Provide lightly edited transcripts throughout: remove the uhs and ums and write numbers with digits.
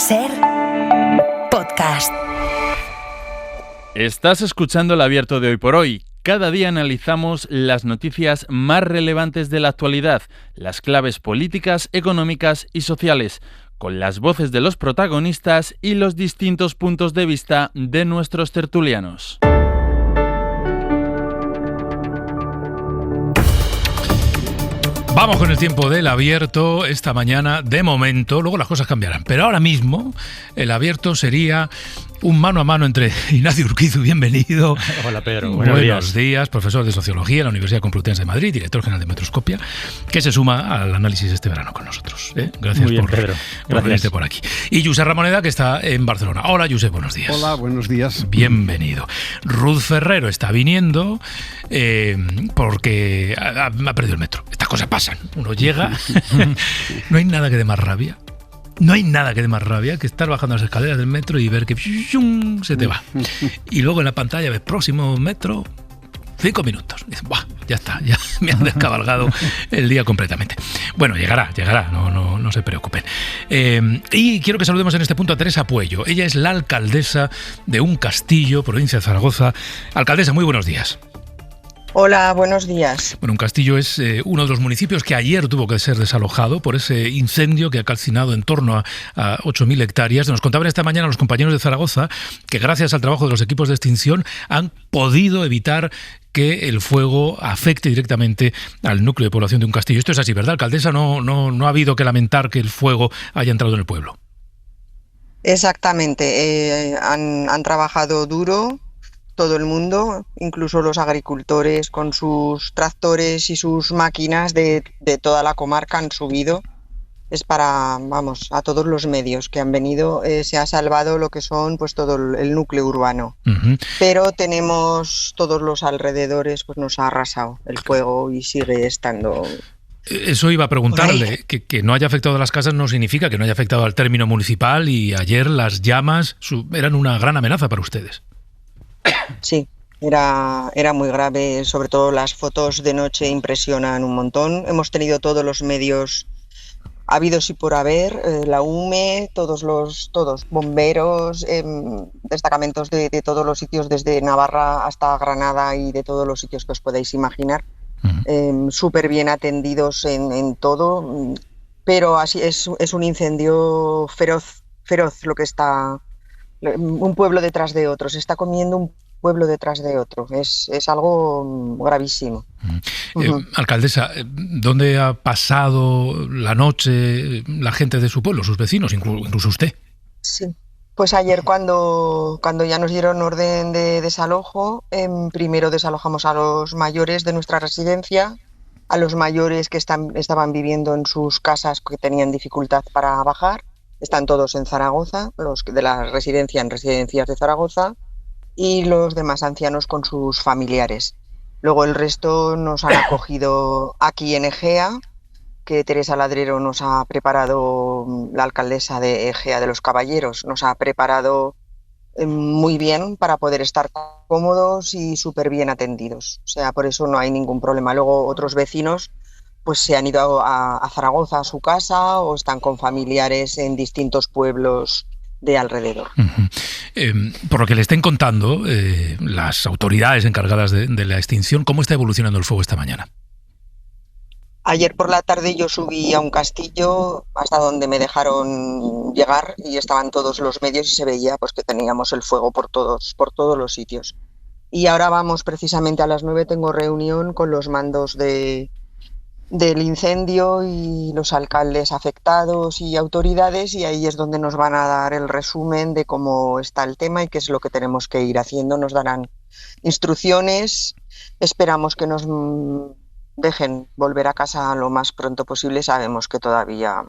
SER Podcast. Estás escuchando El Abierto de Hoy por Hoy. Cada día analizamos las noticias más relevantes de la actualidad, las claves políticas, económicas y sociales, con las voces de los protagonistas y los distintos puntos de vista de nuestros tertulianos. Vamos con el tiempo del Abierto esta mañana, de momento, luego las cosas cambiarán, pero ahora mismo el Abierto sería un mano a mano entre Ignacio Urquizu, bienvenido. Hola Pedro, buenos días, profesor de Sociología en la Universidad Complutense de Madrid, director general de Metroscopia, que se suma al análisis este verano con nosotros. Gracias. Muy bien, Pedro. Por venirte por aquí. Y Josep Ramoneda, que está en Barcelona. Hola Josep, buenos días. Hola, buenos días. Bienvenido. Ruth Ferrero está viniendo porque ha perdido el metro. Estas cosas pasan. Uno llega, no hay nada que dé más rabia. No hay nada que dé más rabia que estar bajando las escaleras del metro y ver que se te va. Y luego en la pantalla ves próximo metro, 5 minutos. Y dices, ¡buah! Ya está, ya me han descabalgado el día completamente. Bueno, llegará, no se preocupen. Y quiero que saludemos en este punto a Teresa Puello. Ella es la alcaldesa de un castillo, provincia de Zaragoza. Alcaldesa, muy buenos días. Hola, buenos días. Bueno, un castillo es uno de los municipios que ayer tuvo que ser desalojado por ese incendio que ha calcinado en torno a 8.000 hectáreas. Nos contaban esta mañana los compañeros de Zaragoza que gracias al trabajo de los equipos de extinción han podido evitar que el fuego afecte directamente al núcleo de población de un castillo. Esto es así, ¿verdad, alcaldesa? No ha habido que lamentar que el fuego haya entrado en el pueblo. Exactamente. Han trabajado duro todo el mundo, incluso los agricultores con sus tractores y sus máquinas de toda la comarca han subido. Es para, a todos los medios que han venido, se ha salvado lo que son pues todo el núcleo urbano. Uh-huh. Pero tenemos todos los alrededores, pues nos ha arrasado el fuego y sigue estando. Eso iba a preguntarle, que no haya afectado a las casas no significa que no haya afectado al término municipal, y ayer las llamas eran una gran amenaza para ustedes. Sí, era muy grave, sobre todo las fotos de noche impresionan un montón. Hemos tenido todos los medios habidos y por haber, la UME, todos bomberos, destacamentos de todos los sitios, desde Navarra hasta Granada y de todos los sitios que os podáis imaginar. Uh-huh. Súper bien atendidos en todo, pero así es un incendio feroz lo que está. Un pueblo detrás de otro, se está comiendo un pueblo detrás de otro, es algo gravísimo. Alcaldesa, ¿dónde ha pasado la noche la gente de su pueblo, sus vecinos, incluso usted? Sí, pues ayer cuando ya nos dieron orden de desalojo, primero desalojamos a los mayores de nuestra residencia, a los mayores que estaban viviendo en sus casas que tenían dificultad para bajar. Están todos en Zaragoza, los de la residencia en residencias de Zaragoza, y los demás ancianos con sus familiares. Luego el resto nos han acogido aquí en Egea, que Teresa Ladrero nos ha preparado, la alcaldesa de Egea de los Caballeros, nos ha preparado muy bien para poder estar cómodos y súper bien atendidos. O sea, por eso no hay ningún problema. Luego otros vecinos pues se han ido a Zaragoza, a su casa, o están con familiares en distintos pueblos de alrededor. Uh-huh. Por lo que le estén contando las autoridades encargadas de la extinción, ¿cómo está evolucionando el fuego esta mañana? Ayer por la tarde yo subí a un castillo hasta donde me dejaron llegar y estaban todos los medios y se veía pues que teníamos el fuego por todos los sitios. Y ahora vamos precisamente a las 9, tengo reunión con los mandos del incendio y los alcaldes afectados y autoridades, y ahí es donde nos van a dar el resumen de cómo está el tema y qué es lo que tenemos que ir haciendo. Nos darán instrucciones, esperamos que nos dejen volver a casa lo más pronto posible. Sabemos que todavía,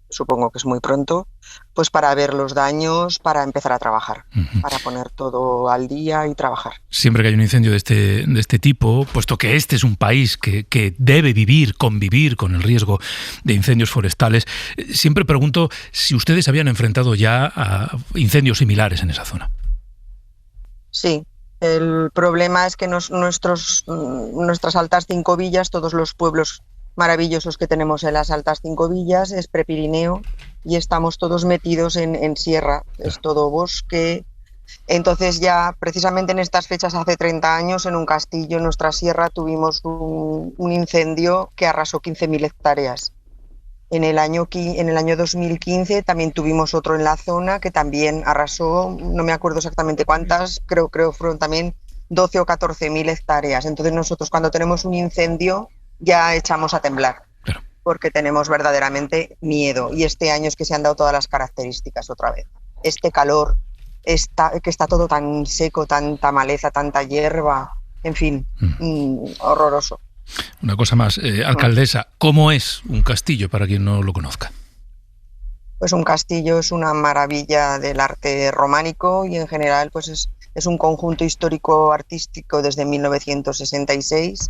supongo que es muy pronto, pues para ver los daños, para empezar a trabajar, uh-huh, para poner todo al día y trabajar. Siempre que hay un incendio de este tipo, puesto que este es un país que debe convivir con el riesgo de incendios forestales, siempre pregunto si ustedes habían enfrentado ya a incendios similares en esa zona. Sí. El problema es que nuestras altas 5 villas, todos los pueblos maravillosos que tenemos en las altas 5 villas, es prepirineo, y estamos todos metidos en sierra, es todo bosque. Entonces ya precisamente en estas fechas hace 30 años en un castillo en nuestra sierra tuvimos un incendio que arrasó 15.000 hectáreas. En el año 2015 también tuvimos otro en la zona que también arrasó, no me acuerdo exactamente cuántas, creo fueron también 12 o 14.000 hectáreas. Entonces nosotros cuando tenemos un incendio ya echamos a temblar, porque tenemos verdaderamente miedo. Y este año es que se han dado todas las características otra vez. Este calor, que está todo tan seco, tanta maleza, tanta hierba, en fin, horroroso. Una cosa más, alcaldesa, ¿cómo es un castillo para quien no lo conozca? Pues un castillo es una maravilla del arte románico y en general pues es un conjunto histórico-artístico desde 1966.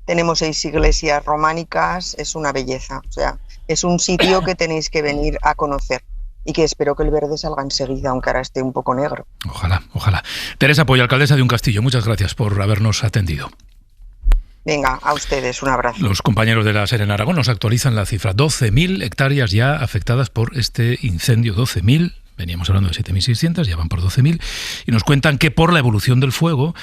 Tenemos 6 iglesias románicas, es una belleza, o sea, es un sitio que tenéis que venir a conocer. Y que espero que el verde salga enseguida, aunque ahora esté un poco negro. Ojalá, ojalá. Teresa Pollo, alcaldesa de un castillo, muchas gracias por habernos atendido. Venga, a ustedes, un abrazo. Los compañeros de la SER en Aragón nos actualizan la cifra. 12.000 hectáreas ya afectadas por este incendio, 12.000. Veníamos hablando de 7.600, ya van por 12.000, y nos cuentan que por la evolución del fuego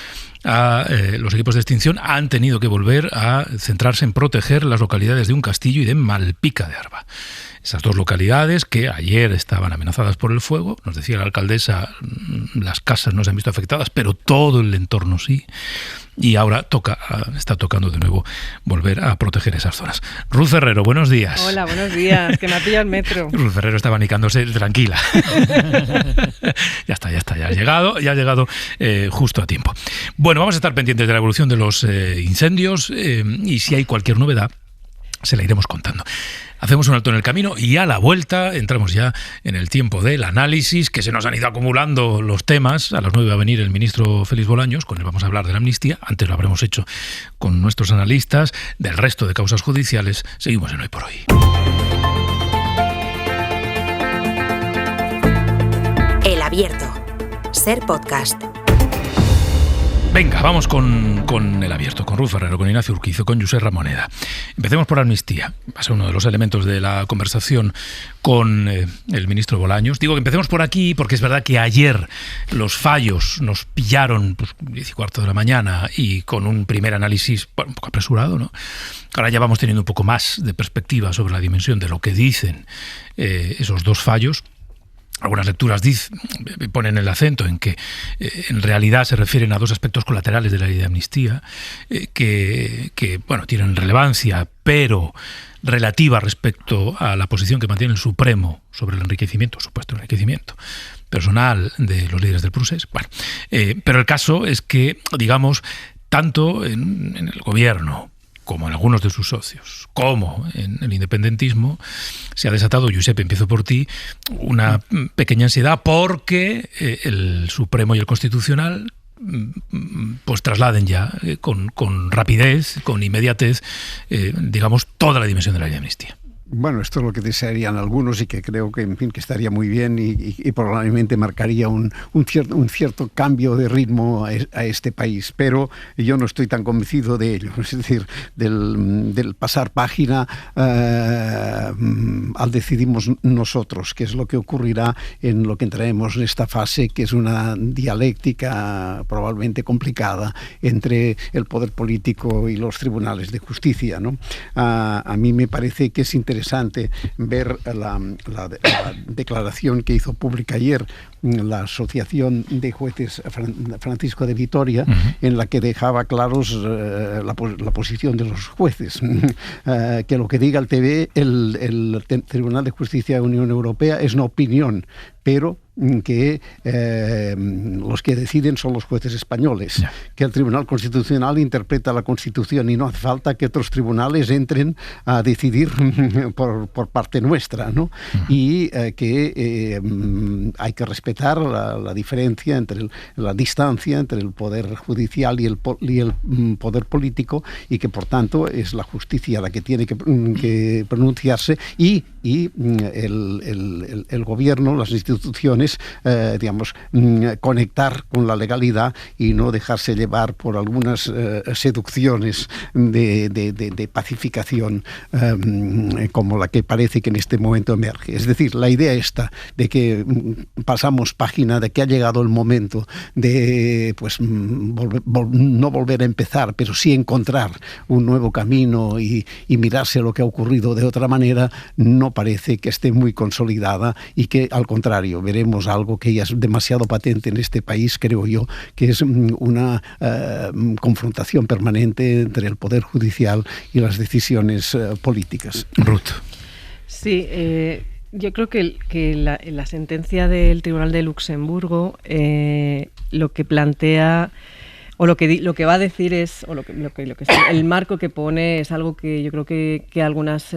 los equipos de extinción han tenido que volver a centrarse en proteger las localidades de Un Castillo y de Malpica de Arba. Esas dos localidades que ayer estaban amenazadas por el fuego, nos decía la alcaldesa, las casas no se han visto afectadas, pero todo el entorno sí. Y ahora está tocando de nuevo volver a proteger esas zonas. Ruth Ferrero, buenos días. Hola, buenos días, que me ha pillado el metro. Ruth Ferrero está abanicándose, tranquila. Ya ha llegado justo a tiempo. Bueno, vamos a estar pendientes de la evolución de los incendios y si hay cualquier novedad, se la iremos contando. Hacemos un alto en el camino y a la vuelta entramos ya en el tiempo del análisis, que se nos han ido acumulando los temas. A las 9 va a venir el ministro Félix Bolaños, con él vamos a hablar de la amnistía. Antes lo habremos hecho con nuestros analistas del resto de causas judiciales. Seguimos en Hoy por Hoy. El Abierto. SER Podcast. Venga, vamos con el abierto, con Ruth Ferrero, con Ignacio Urquizo, con Josep Ramoneda. Empecemos por amnistía. Va a ser uno de los elementos de la conversación con el ministro Bolaños. Digo que empecemos por aquí porque es verdad que ayer los fallos nos pillaron 10:15 de la mañana y con un primer análisis un poco apresurado, ¿no? Ahora ya vamos teniendo un poco más de perspectiva sobre la dimensión de lo que dicen esos dos fallos. Algunas lecturas ponen el acento en que en realidad se refieren a dos aspectos colaterales de la ley de amnistía que tienen relevancia, pero relativa respecto a la posición que mantiene el Supremo sobre el supuesto enriquecimiento personal de los líderes del procés. Pero el caso es que, digamos, tanto en el gobierno como en algunos de sus socios, como en el independentismo, se ha desatado, Josep, empiezo por ti, una pequeña ansiedad porque el Supremo y el Constitucional pues trasladen ya con rapidez, con inmediatez, digamos, toda la dimensión de la ley de amnistía. Bueno, esto es lo que desearían algunos y que creo que, en fin, que estaría muy bien y probablemente marcaría un cierto cambio de ritmo a este país. Pero yo no estoy tan convencido de ello. Es decir, del pasar página al decidimos nosotros, que es lo que ocurrirá en lo que entraremos en esta fase, que es una dialéctica probablemente complicada entre el poder político y los tribunales de justicia, ¿no? A mí me parece que es interesante ver la declaración que hizo pública ayer la Asociación de Jueces Francisco de Vitoria, en la que dejaba claros la posición de los jueces, que lo que diga el Tribunal de Justicia de la Unión Europea es una opinión, pero que los que deciden son los jueces españoles, que el Tribunal Constitucional interpreta la Constitución y no hace falta que otros tribunales entren a decidir por parte nuestra, ¿no? Y que hay que respetar la diferencia entre la distancia entre el poder judicial y el poder político, y que por tanto es la justicia la que tiene que pronunciarse, y y el gobierno, las instituciones, digamos, conectar con la legalidad y no dejarse llevar por algunas seducciones de pacificación como la que parece que en este momento emerge. Es decir, la idea esta de que pasamos página, de que ha llegado el momento de pues no volver a empezar, pero sí encontrar un nuevo camino y mirarse lo que ha ocurrido de otra manera, no parece que esté muy consolidada, y que al contrario veremos algo que ya es demasiado patente en este país, creo yo, que es una confrontación permanente entre el Poder Judicial y las decisiones políticas. Ruth. Sí, yo creo que la sentencia del Tribunal de Luxemburgo lo que plantea, o lo que va a decir es, o el marco que pone es algo que yo creo que algunos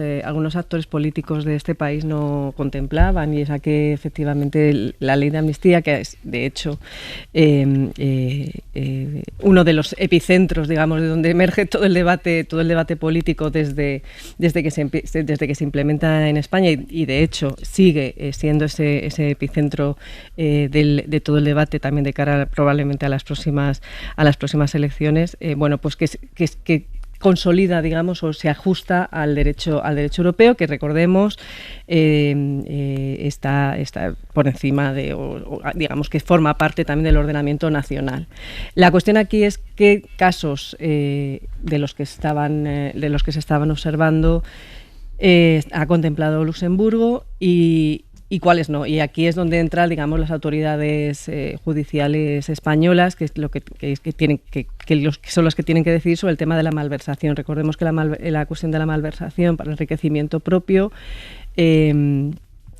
actores políticos de este país no contemplaban, y es a que efectivamente la ley de amnistía, que es de hecho uno de los epicentros, digamos, de donde emerge todo el debate político desde que se implementa en España, y de hecho sigue siendo ese epicentro de todo el debate también de cara probablemente a las próximas elecciones, bueno, pues que consolida, digamos, o se ajusta al derecho europeo, que recordemos está por encima de, o digamos que forma parte también del ordenamiento nacional. La cuestión aquí es qué casos de los que se estaban observando ha contemplado Luxemburgo y cuáles no. Y aquí es donde entran, digamos, las autoridades judiciales españolas, que es lo que son las que tienen que decidir sobre el tema de la malversación. Recordemos que la cuestión de la malversación para enriquecimiento propio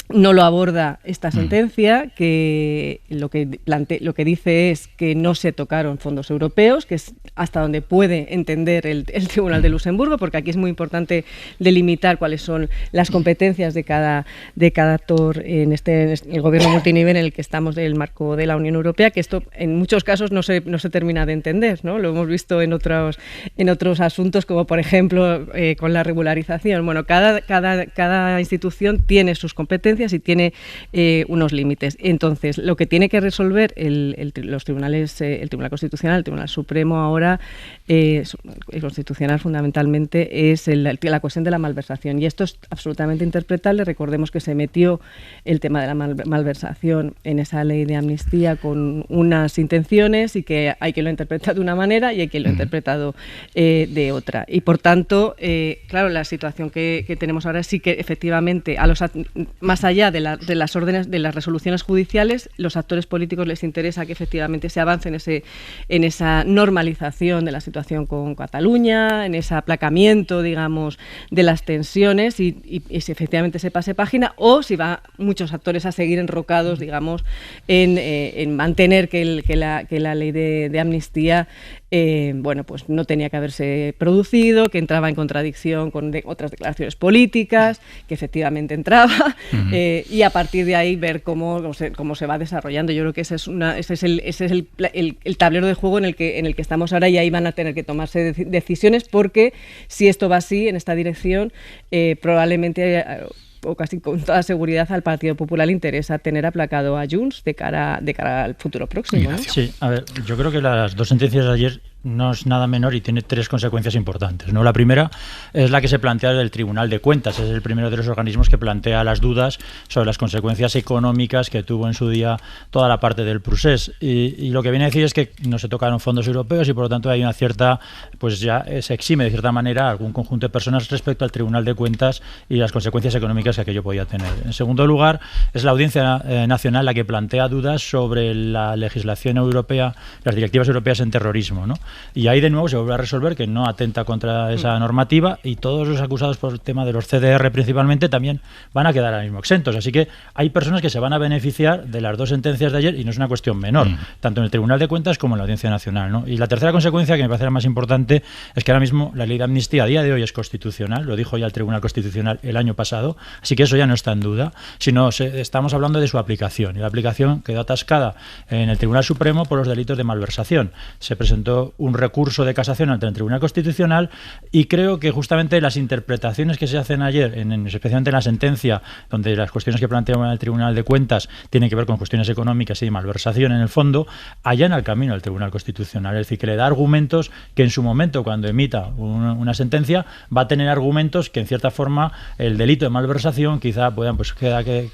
no lo aborda esta sentencia, que lo que dice es que no se tocaron fondos europeos, que es hasta donde puede entender el Tribunal de Luxemburgo, porque aquí es muy importante delimitar cuáles son las competencias de cada actor en el gobierno multinivel en el que estamos, del marco de la Unión Europea, que esto en muchos casos no se termina de entender, ¿no? Lo hemos visto en otros asuntos, como por ejemplo con la regularización. Bueno, cada institución tiene sus competencias y tiene unos límites. Entonces, lo que tiene que resolver los tribunales, el Tribunal Constitucional, el Tribunal Supremo ahora, el Constitucional fundamentalmente, es la cuestión de la malversación. Y esto es absolutamente interpretable. Recordemos que se metió el tema de la malversación en esa ley de amnistía con unas intenciones, y que hay que lo interpretar de una manera y hay que lo interpretado de otra. Y por tanto, claro, la situación que tenemos ahora sí que efectivamente más allá de las órdenes, de las resoluciones judiciales, los actores políticos les interesa que efectivamente se avance en esa normalización de la situación con Cataluña, en ese aplacamiento, digamos, de las tensiones, y si efectivamente se pase página, o si va muchos actores a seguir enrocados, digamos, en mantener que la ley de amnistía bueno, pues no tenía que haberse producido, que entraba en contradicción con otras declaraciones políticas, que efectivamente entraba, y a partir de ahí ver cómo se va desarrollando. Yo creo que ese es el tablero de juego en el que estamos ahora, y ahí van a tener que tomarse decisiones, porque si esto va así, en esta dirección, probablemente o casi con toda seguridad al Partido Popular le interesa tener aplacado a Junts de cara al futuro próximo, ¿no? Sí, a ver, yo creo que las dos sentencias de ayer no es nada menor y tiene tres consecuencias importantes, ¿no? La primera es la que se plantea del Tribunal de Cuentas. Es el primero de los organismos que plantea las dudas sobre las consecuencias económicas que tuvo en su día toda la parte del procés. Y lo que viene a decir es que no se tocaron fondos europeos, y por lo tanto hay una cierta, pues ya se exime de cierta manera a algún conjunto de personas respecto al Tribunal de Cuentas y las consecuencias económicas que aquello podía tener. En segundo lugar, es la Audiencia Nacional la que plantea dudas sobre la legislación europea, las directivas europeas en terrorismo, ¿no? Y ahí de nuevo se vuelve a resolver que no atenta contra esa normativa, y todos los acusados por el tema de los CDR principalmente también van a quedar ahora mismo exentos. Así que hay personas que se van a beneficiar de las dos sentencias de ayer, y no es una cuestión menor, tanto en el Tribunal de Cuentas como en la Audiencia Nacional, ¿no? Y la tercera consecuencia, que me parece la más importante, es que ahora mismo la ley de amnistía a día de hoy es constitucional, lo dijo ya el Tribunal Constitucional el año pasado, así que eso ya no está en duda, sino estamos hablando de su aplicación, y la aplicación quedó atascada en el Tribunal Supremo por los delitos de malversación. Se presentó un recurso de casación ante el Tribunal Constitucional, y creo que justamente las interpretaciones que se hacen ayer, especialmente en la sentencia, donde las cuestiones que planteaba el Tribunal de Cuentas tienen que ver con cuestiones económicas y de malversación en el fondo, allana el camino al Tribunal Constitucional. Es decir, que le da argumentos que en su momento, cuando emita una sentencia, va a tener argumentos que en cierta forma el delito de malversación quizá puedan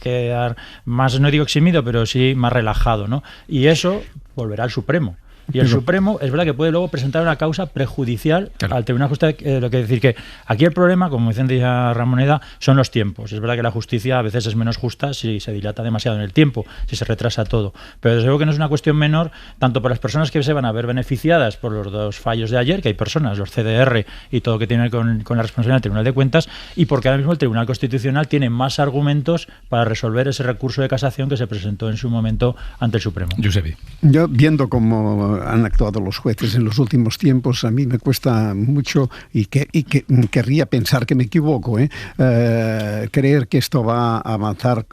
quedar más, no digo eximido, pero sí más relajado, ¿no? Y eso volverá al Supremo. Y el Supremo es verdad que puede luego presentar una causa prejudicial al Tribunal de Justicia. Lo que decir que aquí el problema, como decía Ramoneda, son los tiempos. Es verdad que la justicia a veces es menos justa si se dilata demasiado en el tiempo, si se retrasa todo. Pero desde luego que no es una cuestión menor, tanto por las personas que se van a ver beneficiadas por los dos fallos de ayer, que hay personas, los CDR y todo lo que tiene con la responsabilidad del Tribunal de Cuentas, y porque ahora mismo el Tribunal Constitucional tiene más argumentos para resolver ese recurso de casación que se presentó en su momento ante el Supremo. Giuseppe. Yo, viendo cómo han actuado los jueces en los últimos tiempos, a mí me cuesta mucho y querría pensar que me equivoco, creer que esto va a avanzar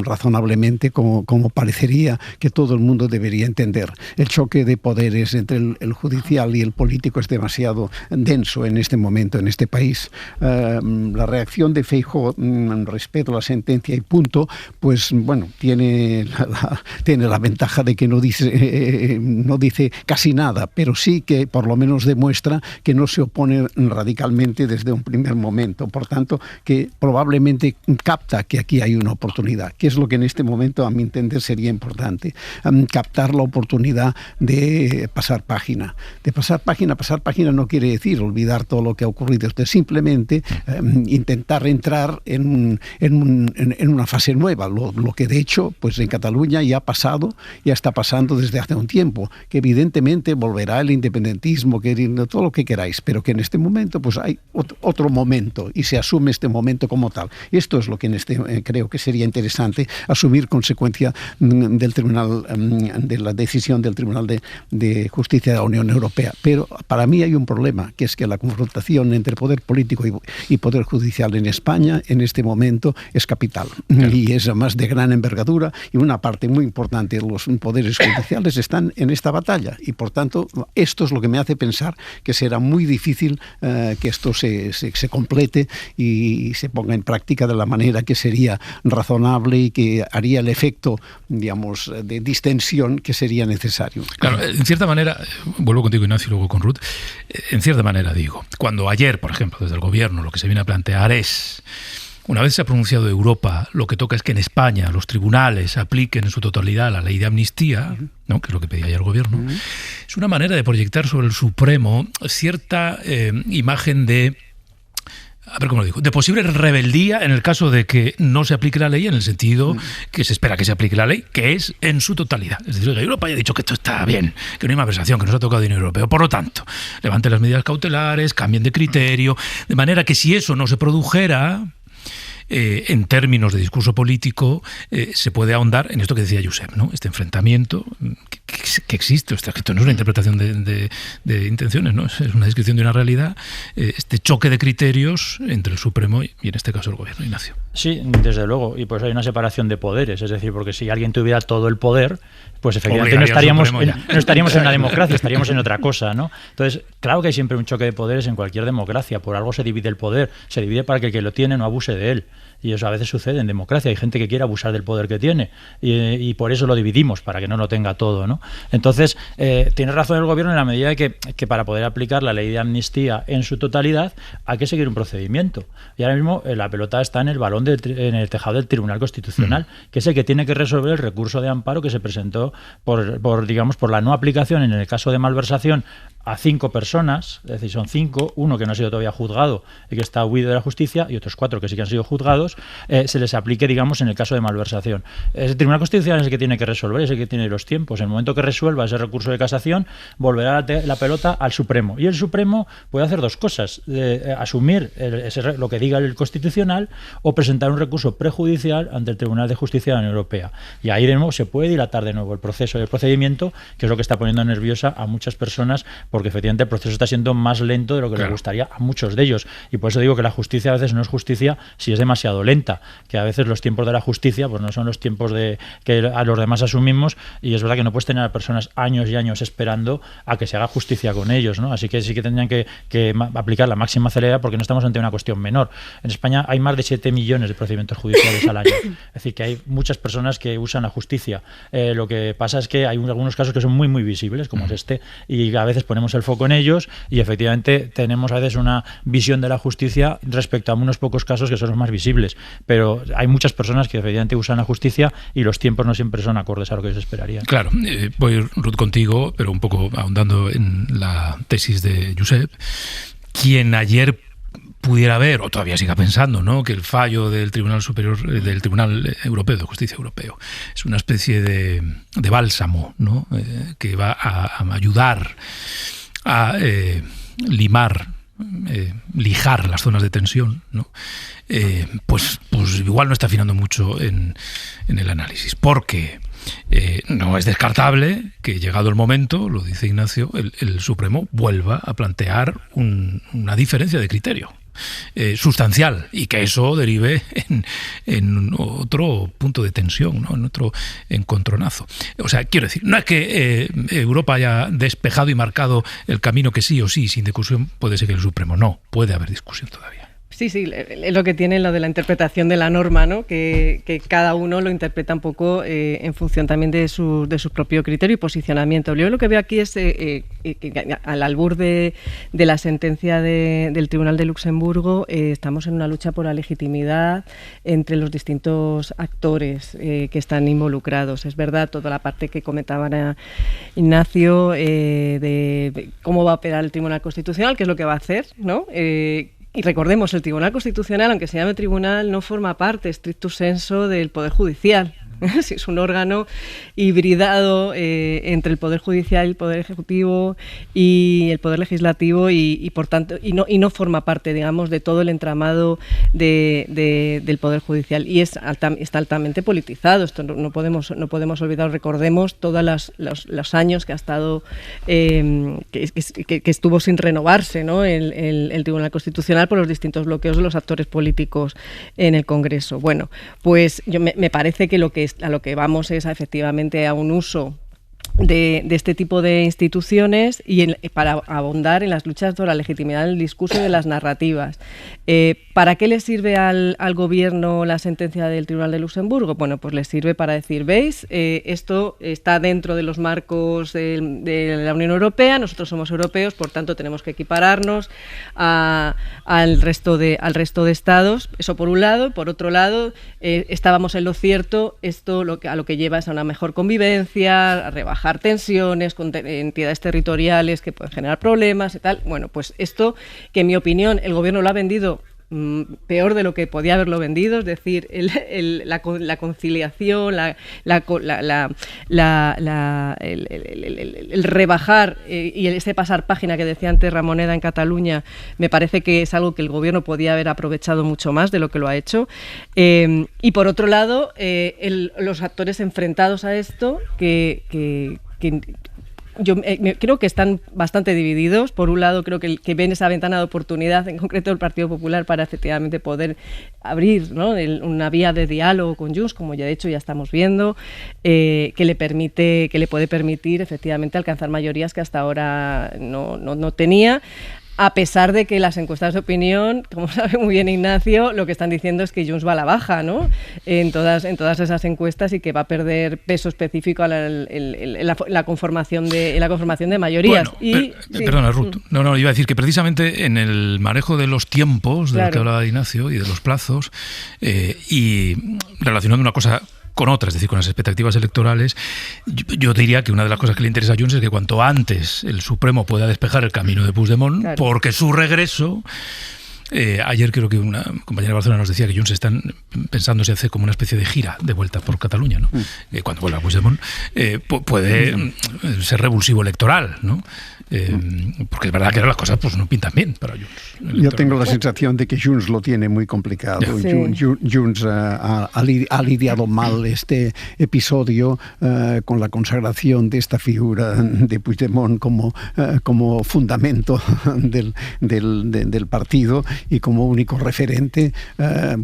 razonablemente como parecería que todo el mundo debería entender. El choque de poderes entre el judicial y el político es demasiado denso en este momento, en este país. La reacción de Feijóo respecto a la sentencia y punto, pues bueno, tiene la ventaja de que no dice casi nada, pero sí que por lo menos demuestra que no se opone radicalmente desde un primer momento. Por tanto, que probablemente capta que aquí hay una oportunidad, que es lo que en este momento, a mi entender, sería importante. Captar la oportunidad de pasar página. De pasar página no quiere decir olvidar todo lo que ha ocurrido, es simplemente intentar entrar en una fase nueva, lo que de hecho pues en Cataluña ya está pasando desde hace un tiempo, que evidentemente volverá el independentismo, todo lo que queráis, pero que en este momento pues hay otro momento y se asume este momento como tal. Esto es lo que creo que sería interesante, asumir consecuencia del Tribunal, de la decisión del Tribunal de Justicia de la Unión Europea. Pero para mí hay un problema, que es que la confrontación entre poder político y poder judicial en España en este momento es capital. Claro. Y es además de gran envergadura, y una parte muy importante de los poderes judiciales están en esta batalla, y por tanto esto es lo que me hace pensar que será muy difícil que esto se complete y se ponga en práctica de la manera que sería razonable y que haría el efecto, digamos, de distensión que sería necesario. Claro, en cierta manera, vuelvo contigo, Ignacio, y luego con Ruth, en cierta manera digo, cuando ayer, por ejemplo, desde el gobierno lo que se viene a plantear es, una vez se ha pronunciado Europa, lo que toca es que en España los tribunales apliquen en su totalidad la ley de amnistía, ¿no?, que es lo que pedía ayer el gobierno, es una manera de proyectar sobre el Supremo cierta imagen de, a ver cómo lo digo, de posible rebeldía en el caso de que no se aplique la ley, en el sentido que se espera que se aplique la ley, que es en su totalidad. Es decir, que Europa haya dicho que esto está bien, que no hay malversación, que no se ha tocado dinero europeo. Por lo tanto, levanten las medidas cautelares, cambien de criterio, de manera que si eso no se produjera, en términos de discurso político, se puede ahondar en esto que decía Josep, ¿no? Este enfrentamiento que existe. Esto no es una interpretación de intenciones, ¿no? Es una descripción de una realidad, este choque de criterios entre el Supremo y en este caso el gobierno. Ignacio. Sí, desde luego, y pues hay una separación de poderes, es decir, porque si alguien tuviera todo el poder, pues efectivamente no estaríamos en una democracia, estaríamos en otra cosa, ¿no? Entonces, claro que hay siempre un choque de poderes en cualquier democracia, por algo se divide el poder, se divide para que el que lo tiene no abuse de él. Y eso a veces sucede en democracia, hay gente que quiere abusar del poder que tiene y por eso lo dividimos, para que no lo tenga todo, ¿no? Entonces, tiene razón el gobierno en la medida de que para poder aplicar la ley de amnistía en su totalidad hay que seguir un procedimiento. Y ahora mismo la pelota está en el balón en el tejado del Tribunal Constitucional, que es el que tiene que resolver el recurso de amparo que se presentó por la no aplicación en el caso de malversación a 5 personas, es decir, son 5, uno que no ha sido todavía juzgado y que está huido de la justicia, y otros 4 que sí que han sido juzgados, se les aplique, digamos, en el caso de malversación. El Tribunal Constitucional es el que tiene que resolver, es el que tiene los tiempos. En el momento que resuelva ese recurso de casación, volverá la pelota al Supremo. Y el Supremo puede hacer dos cosas: asumir lo que diga el Constitucional o presentar un recurso prejudicial ante el Tribunal de Justicia de la Unión Europea. Y ahí de nuevo se puede dilatar de nuevo el proceso y el procedimiento, que es lo que está poniendo nerviosa a muchas personas, porque efectivamente el proceso está siendo más lento de lo que le gustaría a muchos de ellos. Y por eso digo que la justicia a veces no es justicia si es demasiado demasiado lenta, que a veces los tiempos de la justicia pues no son los tiempos que a los demás asumimos, y es verdad que no puedes tener a personas años y años esperando a que se haga justicia con ellos, ¿no? Así que sí que tendrían que aplicar la máxima celeridad, porque no estamos ante una cuestión menor. En España hay más de 7 millones de procedimientos judiciales al año, es decir, que hay muchas personas que usan la justicia. Lo que pasa es que hay algunos casos que son muy muy visibles, como es este, y a veces ponemos el foco en ellos, y efectivamente tenemos a veces una visión de la justicia respecto a unos pocos casos que son los más visibles, pero hay muchas personas que efectivamente usan la justicia y los tiempos no siempre son acordes a lo que se esperaría. Claro, voy, Ruth, contigo, pero un poco ahondando en la tesis de Josep, quien ayer pudiera ver, o todavía siga pensando, ¿no?, que el fallo del Tribunal Superior, del Tribunal Europeo de Justicia Europeo, es una especie de bálsamo, ¿no?, que va a ayudar a lijar las zonas de tensión, ¿no? Pues igual no está afinando mucho en el análisis, porque no es descartable que, llegado el momento, lo dice Ignacio, el Supremo vuelva a plantear una diferencia de criterio sustancial, y que eso derive en otro punto de tensión, ¿no?, en otro encontronazo. O sea, quiero decir, no es que Europa haya despejado y marcado el camino que sí o sí, sin discusión, puede ser que el Supremo no, puede haber discusión todavía. Sí, es lo que tiene lo de la interpretación de la norma, ¿no? Que cada uno lo interpreta un poco en función también de su propio criterio y posicionamiento. Yo lo que veo aquí es que al albur de la sentencia del Tribunal de Luxemburgo estamos en una lucha por la legitimidad entre los distintos actores que están involucrados. Es verdad, toda la parte que comentaba Ignacio de cómo va a operar el Tribunal Constitucional, qué es lo que va a hacer, ¿no? Y recordemos, el Tribunal Constitucional, aunque se llame tribunal, no forma parte, stricto sensu, del Poder Judicial. Es un órgano hibridado entre el Poder Judicial, el Poder Ejecutivo y el Poder Legislativo, y por tanto no forma parte, digamos, de todo el entramado del Poder Judicial, y está altamente politizado. Esto no podemos olvidar. Recordemos todos los años que ha estado que estuvo sin renovarse, ¿no?, el Tribunal Constitucional, por los distintos bloqueos de los actores políticos en el Congreso. Bueno, pues me parece que a lo que vamos es efectivamente a un uso de este tipo de instituciones y para abondar en las luchas por la legitimidad del discurso y de las narrativas. ¿Para qué le sirve al gobierno la sentencia del Tribunal de Luxemburgo? Bueno, pues le sirve para decir, ¿veis? Esto está dentro de los marcos de la Unión Europea, nosotros somos europeos, por tanto tenemos que equipararnos al resto de estados. Eso por un lado. Por otro lado, estábamos en lo cierto, esto a lo que lleva es a una mejor convivencia, a rebajar tensiones con entidades territoriales que pueden generar problemas y tal. Bueno, pues esto, que en mi opinión el gobierno lo ha vendido peor de lo que podía haberlo vendido, es decir, la conciliación, el rebajar y ese pasar página que decía antes Ramoneda en Cataluña, me parece que es algo que el gobierno podía haber aprovechado mucho más de lo que lo ha hecho. Y por otro lado, los actores enfrentados a esto, que yo creo que están bastante divididos. Por un lado, creo que ven esa ventana de oportunidad, en concreto el Partido Popular, para efectivamente poder abrir, ¿no?, una vía de diálogo con Junts, como ya de hecho ya estamos viendo, que le puede permitir efectivamente alcanzar mayorías que hasta ahora no tenía. A pesar de que las encuestas de opinión, como sabe muy bien Ignacio, lo que están diciendo es que Junts va a la baja, ¿no?, en todas esas encuestas, y que va a perder peso específico a la conformación de mayorías. Bueno, perdona, Ruth. No, iba a decir que precisamente en el manejo de los tiempos, de lo que hablaba Ignacio, y de los plazos, y relacionando una cosa con otras, es decir, con las expectativas electorales, yo diría que una de las cosas que le interesa a Junts es que cuanto antes el Supremo pueda despejar el camino de Puigdemont, claro, porque su regreso... ayer creo que una compañera de Barcelona nos decía que Junts están pensando si hace como una especie de gira de vuelta por Cataluña, ¿no? Cuando vuelva Puigdemont puede ser revulsivo electoral, ¿no? Porque es verdad que ahora las cosas pues no pintan bien para Junts. Yo tengo la sensación de que Junts lo tiene muy complicado. Sí. Junts ha lidiado mal este episodio con la consagración de esta figura de Puigdemont como fundamento del partido, y como único referente,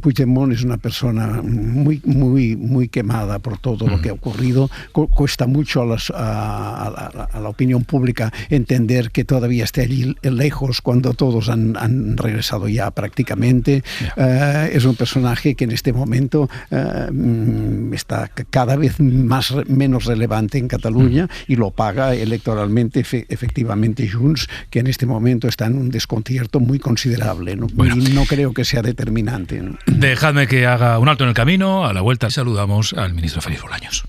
Puigdemont es una persona muy quemada por todo lo que ha ocurrido. Cuesta mucho a la opinión pública entender que todavía esté allí lejos cuando todos han regresado ya prácticamente. Es un personaje que en este momento está cada vez menos relevante en Cataluña y lo paga electoralmente efectivamente Junts, que en este momento está en un desconcierto muy considerable, ¿no? Bueno. Y no creo que sea determinante, ¿no? Dejadme que haga un alto en el camino. A la vuelta saludamos al ministro Félix Bolaños.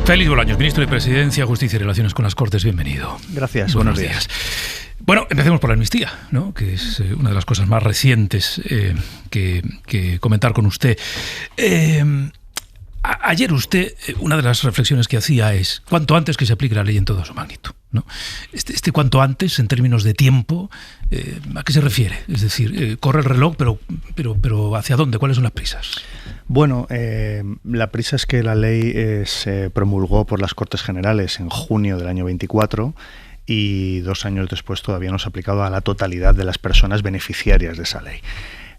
Félix Bolaños, ministro de Presidencia, Justicia y Relaciones con las Cortes, bienvenido. Gracias, buenos días. Bueno, empecemos por la amnistía, ¿no? Que es una de las cosas más recientes que comentar con usted. Ayer usted, una de las reflexiones que hacía es cuanto antes que se aplique la ley en toda su magnitud, ¿no? Este cuanto antes, en términos de tiempo, ¿a qué se refiere? Es decir, corre el reloj, pero ¿hacia dónde? ¿Cuáles son las prisas? Bueno, la prisa es que la ley se promulgó por las Cortes Generales en junio del año 24 y 2 años después todavía no se ha aplicado a la totalidad de las personas beneficiarias de esa ley.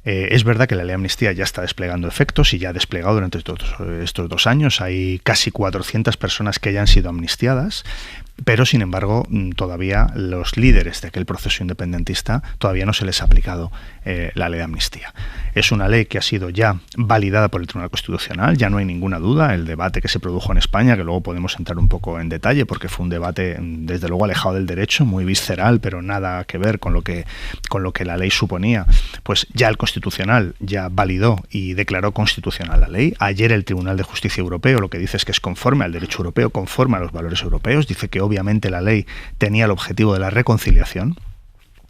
Es verdad que la ley de amnistía ya está desplegando efectos y ya ha desplegado durante estos 2 años. Hay casi 400 personas que ya han sido amnistiadas, pero sin embargo todavía los líderes de aquel proceso independentista todavía no se les ha aplicado la ley de amnistía. Es una ley que ha sido ya validada por el Tribunal Constitucional, ya no hay ninguna duda. El debate que se produjo en España, que luego podemos entrar un poco en detalle, porque fue un debate desde luego alejado del derecho, muy visceral, pero nada que ver con lo que la ley suponía, pues ya el Constitucional ya validó y declaró constitucional la ley. Ayer el Tribunal de Justicia Europeo lo que dice es que es conforme al derecho europeo, conforme a los valores europeos, dice que obviamente la ley tenía el objetivo de la reconciliación,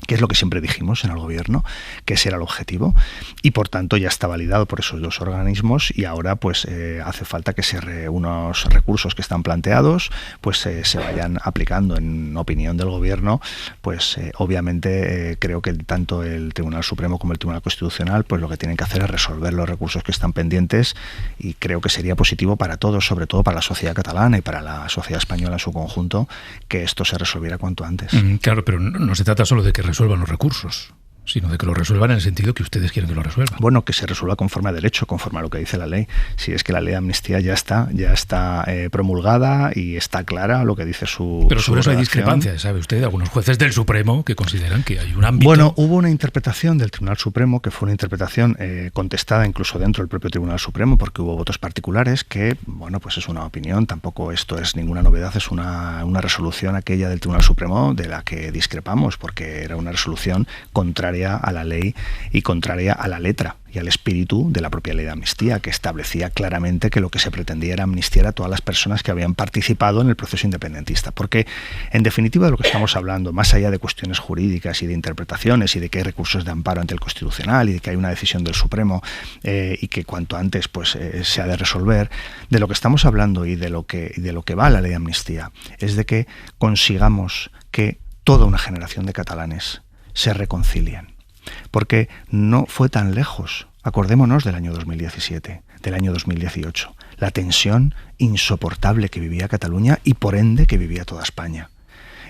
que es lo que siempre dijimos en el gobierno, que ese era el objetivo, y por tanto ya está validado por esos 2 organismos y ahora pues hace falta que unos recursos que están planteados pues se vayan aplicando. En opinión del gobierno, pues obviamente creo que tanto el Tribunal Supremo como el Tribunal Constitucional pues lo que tienen que hacer es resolver los recursos que están pendientes, y creo que sería positivo para todos, sobre todo para la sociedad catalana y para la sociedad española en su conjunto, que esto se resolviera cuanto antes. Claro, pero no se trata solo de que resuelvan los recursos, sino de que lo resuelvan en el sentido que ustedes quieren que lo resuelvan. Bueno, que se resuelva conforme a derecho, conforme a lo que dice la ley. Si es que la ley de amnistía ya está promulgada y está clara lo que dice su Pero sobre eso hay redacción. discrepancias, ¿sabe usted? Algunos jueces del Supremo que consideran que hay un ámbito... Bueno, hubo una interpretación del Tribunal Supremo que fue una interpretación contestada incluso dentro del propio Tribunal Supremo, porque hubo votos particulares que, bueno, pues es una opinión, tampoco esto es ninguna novedad, es una resolución aquella del Tribunal Supremo de la que discrepamos, porque era una resolución contraria a la ley y contraria a la letra y al espíritu de la propia ley de amnistía, que establecía claramente que lo que se pretendía era amnistiar a todas las personas que habían participado en el proceso independentista. Porque, en definitiva, de lo que estamos hablando, más allá de cuestiones jurídicas y de interpretaciones y de que hay recursos de amparo ante el Constitucional y de que hay una decisión del Supremo y que cuanto antes pues se ha de resolver, de lo que estamos hablando y de lo que va la ley de amnistía es de que consigamos que toda una generación de catalanes se reconcilien. Porque no fue tan lejos. Acordémonos del año 2017, del año 2018, la tensión insoportable que vivía Cataluña y por ende que vivía toda España.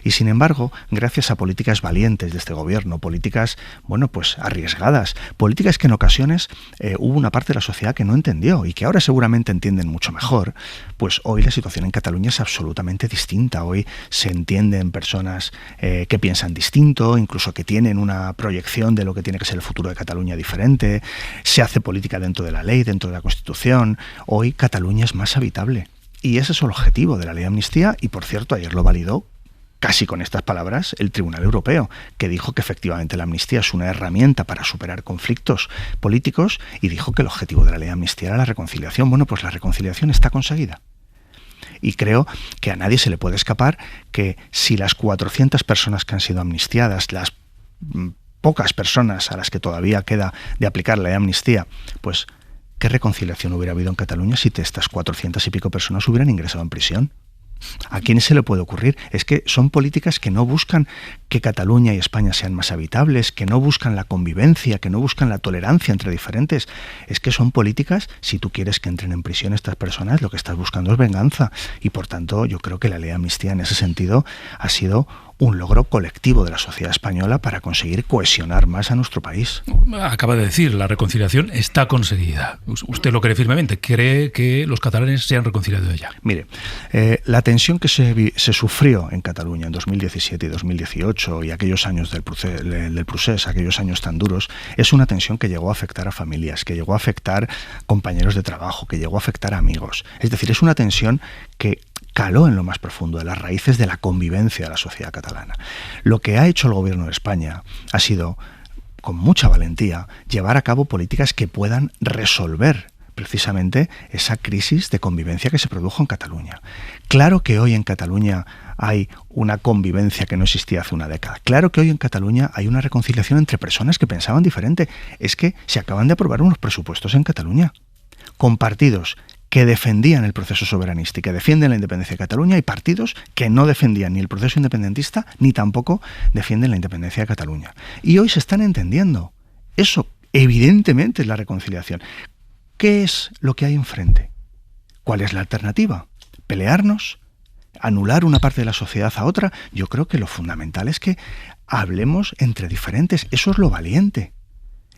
Y sin embargo, gracias a políticas valientes de este gobierno, políticas, bueno, pues arriesgadas, políticas que en ocasiones hubo una parte de la sociedad que no entendió y que ahora seguramente entienden mucho mejor, pues hoy la situación en Cataluña es absolutamente distinta. Hoy se entienden personas que piensan distinto, incluso que tienen una proyección de lo que tiene que ser el futuro de Cataluña diferente, se hace política dentro de la ley, dentro de la Constitución. Hoy Cataluña es más habitable. Y ese es el objetivo de la ley de amnistía y, por cierto, ayer lo validó casi con estas palabras el Tribunal Europeo, que dijo que efectivamente la amnistía es una herramienta para superar conflictos políticos y dijo que el objetivo de la ley de amnistía era la reconciliación. Bueno, pues la reconciliación está conseguida. Y creo que a nadie se le puede escapar que si las 400 personas que han sido amnistiadas, las pocas personas a las que todavía queda de aplicar la ley de amnistía, pues ¿qué reconciliación hubiera habido en Cataluña si estas 400 y pico personas hubieran ingresado en prisión? ¿A quién se le puede ocurrir? Es que son políticas que no buscan que Cataluña y España sean más habitables, que no buscan la convivencia, que no buscan la tolerancia entre diferentes. Es que son políticas, si tú quieres que entren en prisión estas personas, lo que estás buscando es venganza. Y por tanto, yo creo que la ley de amnistía en ese sentido ha sido un logro colectivo de la sociedad española para conseguir cohesionar más a nuestro país. Acaba de decir, la reconciliación está conseguida. Usted lo cree firmemente, cree que los catalanes se han reconciliado ya. Mire, la tensión que se sufrió en Cataluña en 2017 y 2018 y aquellos años del procés, aquellos años tan duros, es una tensión que llegó a afectar a familias, que llegó a afectar compañeros de trabajo, que llegó a afectar a amigos. Es decir, es una tensión que caló en lo más profundo de las raíces de la convivencia de la sociedad catalana. Lo que ha hecho el gobierno de España ha sido, con mucha valentía, llevar a cabo políticas que puedan resolver precisamente esa crisis de convivencia que se produjo en Cataluña. Claro que hoy en Cataluña hay una convivencia que no existía hace una década. Claro que hoy en Cataluña hay una reconciliación entre personas que pensaban diferente. Es que se acaban de aprobar unos presupuestos en Cataluña con partidos que defendían el proceso soberanista y que defienden la independencia de Cataluña, y partidos que no defendían ni el proceso independentista ni tampoco defienden la independencia de Cataluña. Y hoy se están entendiendo. Eso, evidentemente, es la reconciliación. ¿Qué es lo que hay enfrente? ¿Cuál es la alternativa? ¿Pelearnos? ¿Anular una parte de la sociedad a otra? Yo creo que lo fundamental es que hablemos entre diferentes. Eso es lo valiente.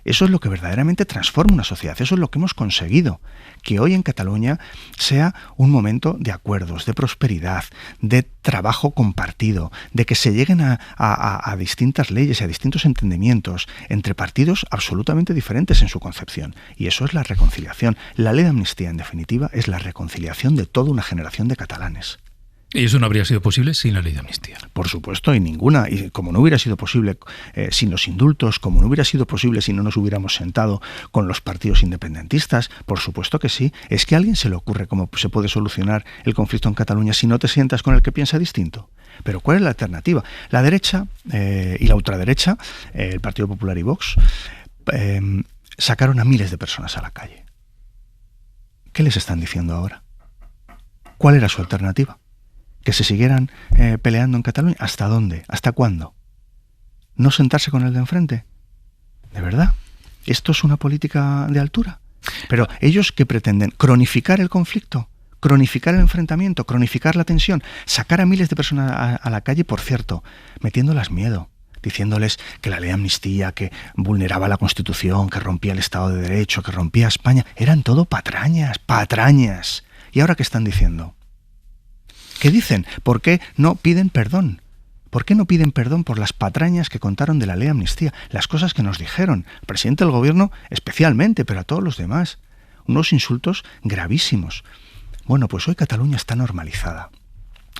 Eso es lo que verdaderamente transforma una sociedad. Eso es lo que hemos conseguido. Que hoy en Cataluña sea un momento de acuerdos, de prosperidad, de trabajo compartido, de que se lleguen a distintas leyes y a distintos entendimientos entre partidos absolutamente diferentes en su concepción. Y eso es la reconciliación. La ley de amnistía, en definitiva, es la reconciliación de toda una generación de catalanes. Y eso no habría sido posible sin la ley de amnistía. Por supuesto, y ninguna. Y como no hubiera sido posible sin los indultos, como no hubiera sido posible si no nos hubiéramos sentado con los partidos independentistas, por supuesto que sí. Es que a alguien se le ocurre cómo se puede solucionar el conflicto en Cataluña si no te sientas con el que piensa distinto. Pero ¿cuál es la alternativa? La derecha y la ultraderecha, el Partido Popular y Vox, sacaron a miles de personas a la calle. ¿Qué les están diciendo ahora? ¿Cuál era su alternativa? ¿Que se siguieran peleando en Cataluña? ¿Hasta dónde? ¿Hasta cuándo? ¿No sentarse con el de enfrente? ¿De verdad? ¿Esto es una política de altura? Pero ellos que pretenden cronificar el conflicto, cronificar el enfrentamiento, cronificar la tensión, sacar a miles de personas a la calle, por cierto, metiéndolas miedo, diciéndoles que la ley de amnistía, que vulneraba la Constitución, que rompía el Estado de Derecho, que rompía España, eran todo patrañas, patrañas. ¿Y ahora qué están diciendo? ¿Qué dicen? ¿Por qué no piden perdón? ¿Por qué no piden perdón por las patrañas que contaron de la ley de amnistía? Las cosas que nos dijeron, el presidente del gobierno especialmente, pero a todos los demás. Unos insultos gravísimos. Bueno, pues hoy Cataluña está normalizada.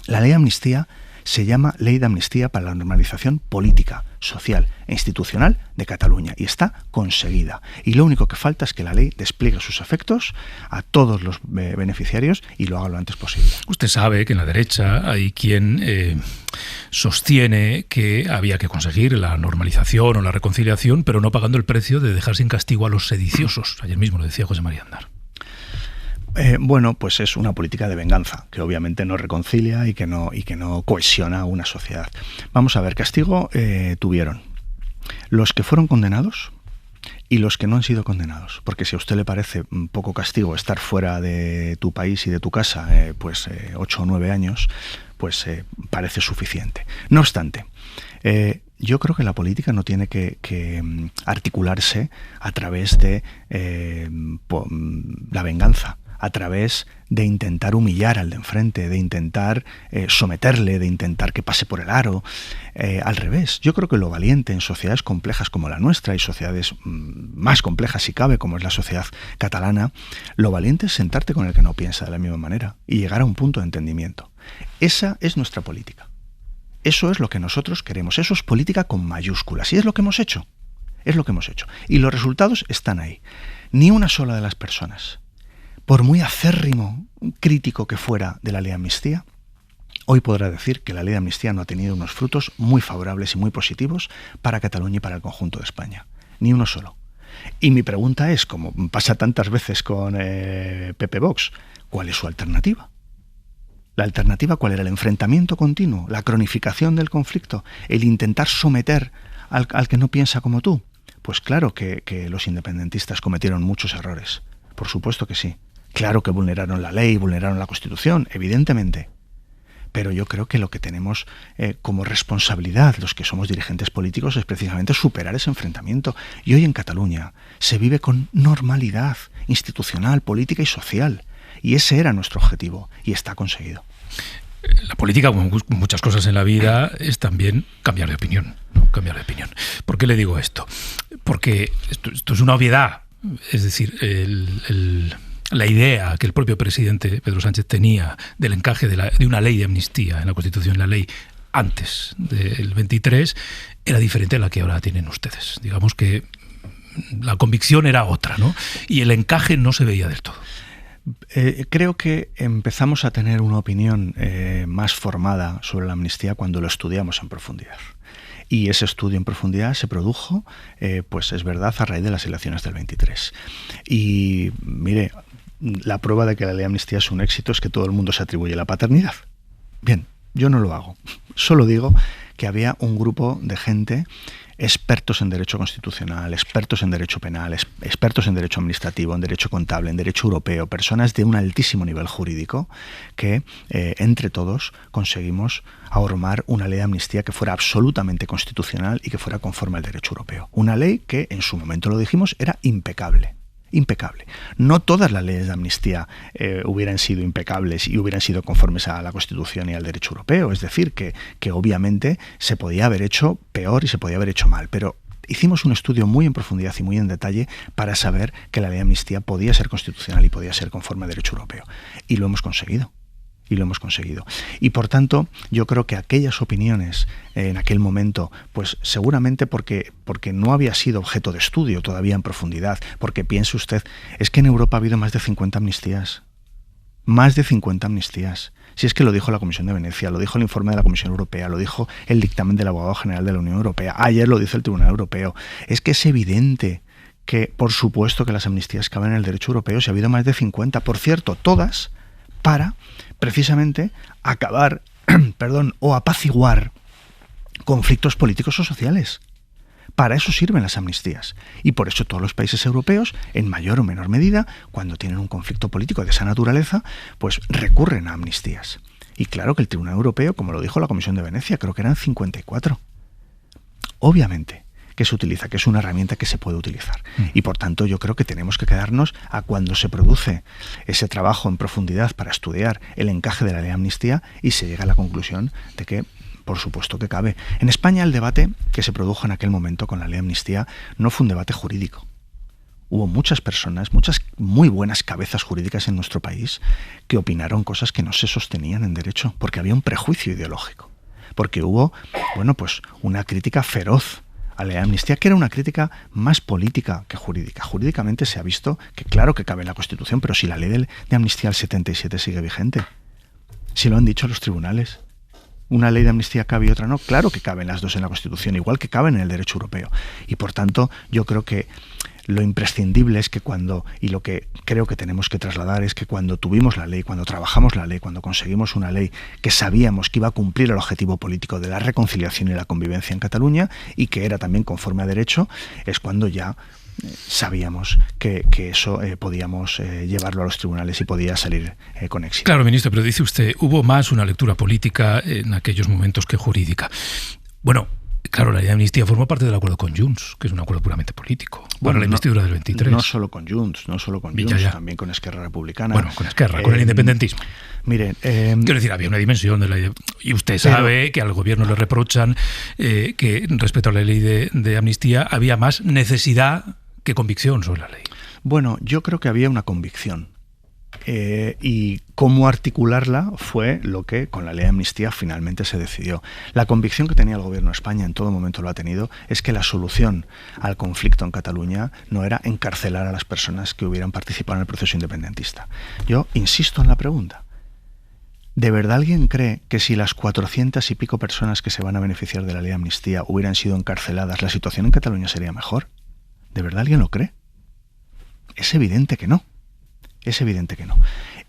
La ley de amnistía se llama Ley de Amnistía para la Normalización Política, Social e Institucional de Cataluña, y está conseguida. Y lo único que falta es que la ley despliegue sus efectos a todos los beneficiarios y lo haga lo antes posible. Usted sabe que en la derecha hay quien sostiene que había que conseguir la normalización o la reconciliación, pero no pagando el precio de dejar sin castigo a los sediciosos. Ayer mismo lo decía José María Aznar. Bueno, pues es una política de venganza, que obviamente no reconcilia y que no cohesiona a una sociedad. Vamos a ver, castigo tuvieron los que fueron condenados y los que no han sido condenados. Porque si a usted le parece poco castigo estar fuera de tu país y de tu casa, 8 o 9 años, pues parece suficiente. No obstante, yo creo que la política no tiene que articularse a través de la venganza, a través de intentar humillar al de enfrente, de intentar someterle, de intentar que pase por el aro. Al revés, yo creo que lo valiente en sociedades complejas como la nuestra y sociedades más complejas si cabe, como es la sociedad catalana, lo valiente es sentarte con el que no piensa de la misma manera y llegar a un punto de entendimiento. Esa es nuestra política. Eso es lo que nosotros queremos. Eso es política con mayúsculas. Y es lo que hemos hecho. Es lo que hemos hecho. Y los resultados están ahí. Ni una sola de las personas, por muy acérrimo crítico que fuera de la ley de amnistía, hoy podrá decir que la ley de amnistía no ha tenido unos frutos muy favorables y muy positivos para Cataluña y para el conjunto de España. Ni uno solo. Y mi pregunta es, como pasa tantas veces con PP Vox, ¿cuál es su alternativa? ¿La alternativa cuál era? ¿El enfrentamiento continuo? ¿La cronificación del conflicto? ¿El intentar someter al que no piensa como tú? Pues claro que los independentistas cometieron muchos errores. Por supuesto que sí. Claro que vulneraron la ley, vulneraron la Constitución, evidentemente. Pero yo creo que lo que tenemos como responsabilidad, los que somos dirigentes políticos, es precisamente superar ese enfrentamiento. Y hoy en Cataluña se vive con normalidad institucional, política y social. Y ese era nuestro objetivo, y está conseguido. La política, como muchas cosas en la vida, es también cambiar de opinión, ¿no? Cambiar de opinión. ¿Por qué le digo esto? Porque esto es una obviedad. Es decir, la idea que el propio presidente Pedro Sánchez tenía del encaje de una ley de amnistía en la Constitución, la ley antes del 23, era diferente a la que ahora tienen ustedes. Digamos que la convicción era otra, ¿no? Y el encaje no se veía del todo. Creo que empezamos a tener una opinión más formada sobre la amnistía cuando lo estudiamos en profundidad. Y ese estudio en profundidad se produjo, pues es verdad, a raíz de las elecciones del 23. Y mire, la prueba de que la ley de amnistía es un éxito es que todo el mundo se atribuye la paternidad. Bien, yo no lo hago. Solo digo que había un grupo de gente, expertos en derecho constitucional, expertos en derecho penal, expertos en derecho administrativo, en derecho contable, en derecho europeo, personas de un altísimo nivel jurídico que entre todos conseguimos ahormar una ley de amnistía que fuera absolutamente constitucional y que fuera conforme al derecho europeo. Una ley que en su momento, lo dijimos, era impecable. Impecable. No todas las leyes de amnistía hubieran sido impecables y hubieran sido conformes a la Constitución y al derecho europeo. Es decir, que obviamente se podía haber hecho peor y se podía haber hecho mal. Pero hicimos un estudio muy en profundidad y muy en detalle para saber que la ley de amnistía podía ser constitucional y podía ser conforme al derecho europeo. Y lo hemos conseguido. Y lo hemos conseguido. Y por tanto, yo creo que aquellas opiniones en aquel momento, pues seguramente porque no había sido objeto de estudio todavía en profundidad, porque piense usted, es que en Europa ha habido más de 50 amnistías. Más de 50 amnistías. Si es que lo dijo la Comisión de Venecia, lo dijo el informe de la Comisión Europea, lo dijo el dictamen del Abogado General de la Unión Europea, ayer lo dice el Tribunal Europeo. Es que es evidente que, por supuesto, que las amnistías caben en el derecho europeo, si ha habido más de 50. Por cierto, todas para precisamente acabar, o apaciguar conflictos políticos o sociales. Para eso sirven las amnistías. Y por eso todos los países europeos, en mayor o menor medida, cuando tienen un conflicto político de esa naturaleza, pues recurren a amnistías. Y claro que el Tribunal Europeo, como lo dijo la Comisión de Venecia, creo que eran 54. Obviamente que se utiliza, que es una herramienta que se puede utilizar. Y por tanto yo creo que tenemos que quedarnos a cuando se produce ese trabajo en profundidad para estudiar el encaje de la ley de amnistía y se llega a la conclusión de que, por supuesto que cabe. En España el debate que se produjo en aquel momento con la ley de amnistía no fue un debate jurídico. Hubo muchas personas, muchas muy buenas cabezas jurídicas en nuestro país que opinaron cosas que no se sostenían en derecho, porque había un prejuicio ideológico. Porque hubo, pues una crítica feroz a la ley de amnistía, que era una crítica más política que jurídica. Jurídicamente se ha visto que claro que cabe en la Constitución, pero si la ley de amnistía del 77 sigue vigente, si lo han dicho los tribunales, una ley de amnistía cabe y otra no, claro que caben las dos en la Constitución, igual que caben en el derecho europeo. Y por tanto, yo creo que lo imprescindible es que y lo que creo que tenemos que trasladar es que cuando tuvimos la ley, cuando trabajamos la ley, cuando conseguimos una ley que sabíamos que iba a cumplir el objetivo político de la reconciliación y la convivencia en Cataluña y que era también conforme a derecho, es cuando ya sabíamos que eso podíamos llevarlo a los tribunales y podía salir con éxito. Claro, ministro, pero dice usted, hubo más una lectura política en aquellos momentos que jurídica. Bueno, claro, la ley de amnistía formó parte del acuerdo con Junts, que es un acuerdo puramente político. Bueno, la investidura del 23. No solo con Junts, también con Esquerra Republicana. Bueno, con Esquerra, con el independentismo. Mire, quiero decir, había una dimensión de la ley. Y usted sabe que al gobierno le reprochan que respecto a la ley de amnistía había más necesidad que convicción sobre la ley. Bueno, yo creo que había una convicción. Y cómo articularla fue lo que con la ley de amnistía finalmente se decidió. La convicción que tenía el gobierno de España, en todo momento lo ha tenido, es que la solución al conflicto en Cataluña no era encarcelar a las personas que hubieran participado en el proceso independentista. Yo insisto en la pregunta. ¿De verdad alguien cree que si las 400 y pico personas que se van a beneficiar de la ley de amnistía hubieran sido encarceladas, la situación en Cataluña sería mejor? ¿De verdad alguien lo cree? Es evidente que no.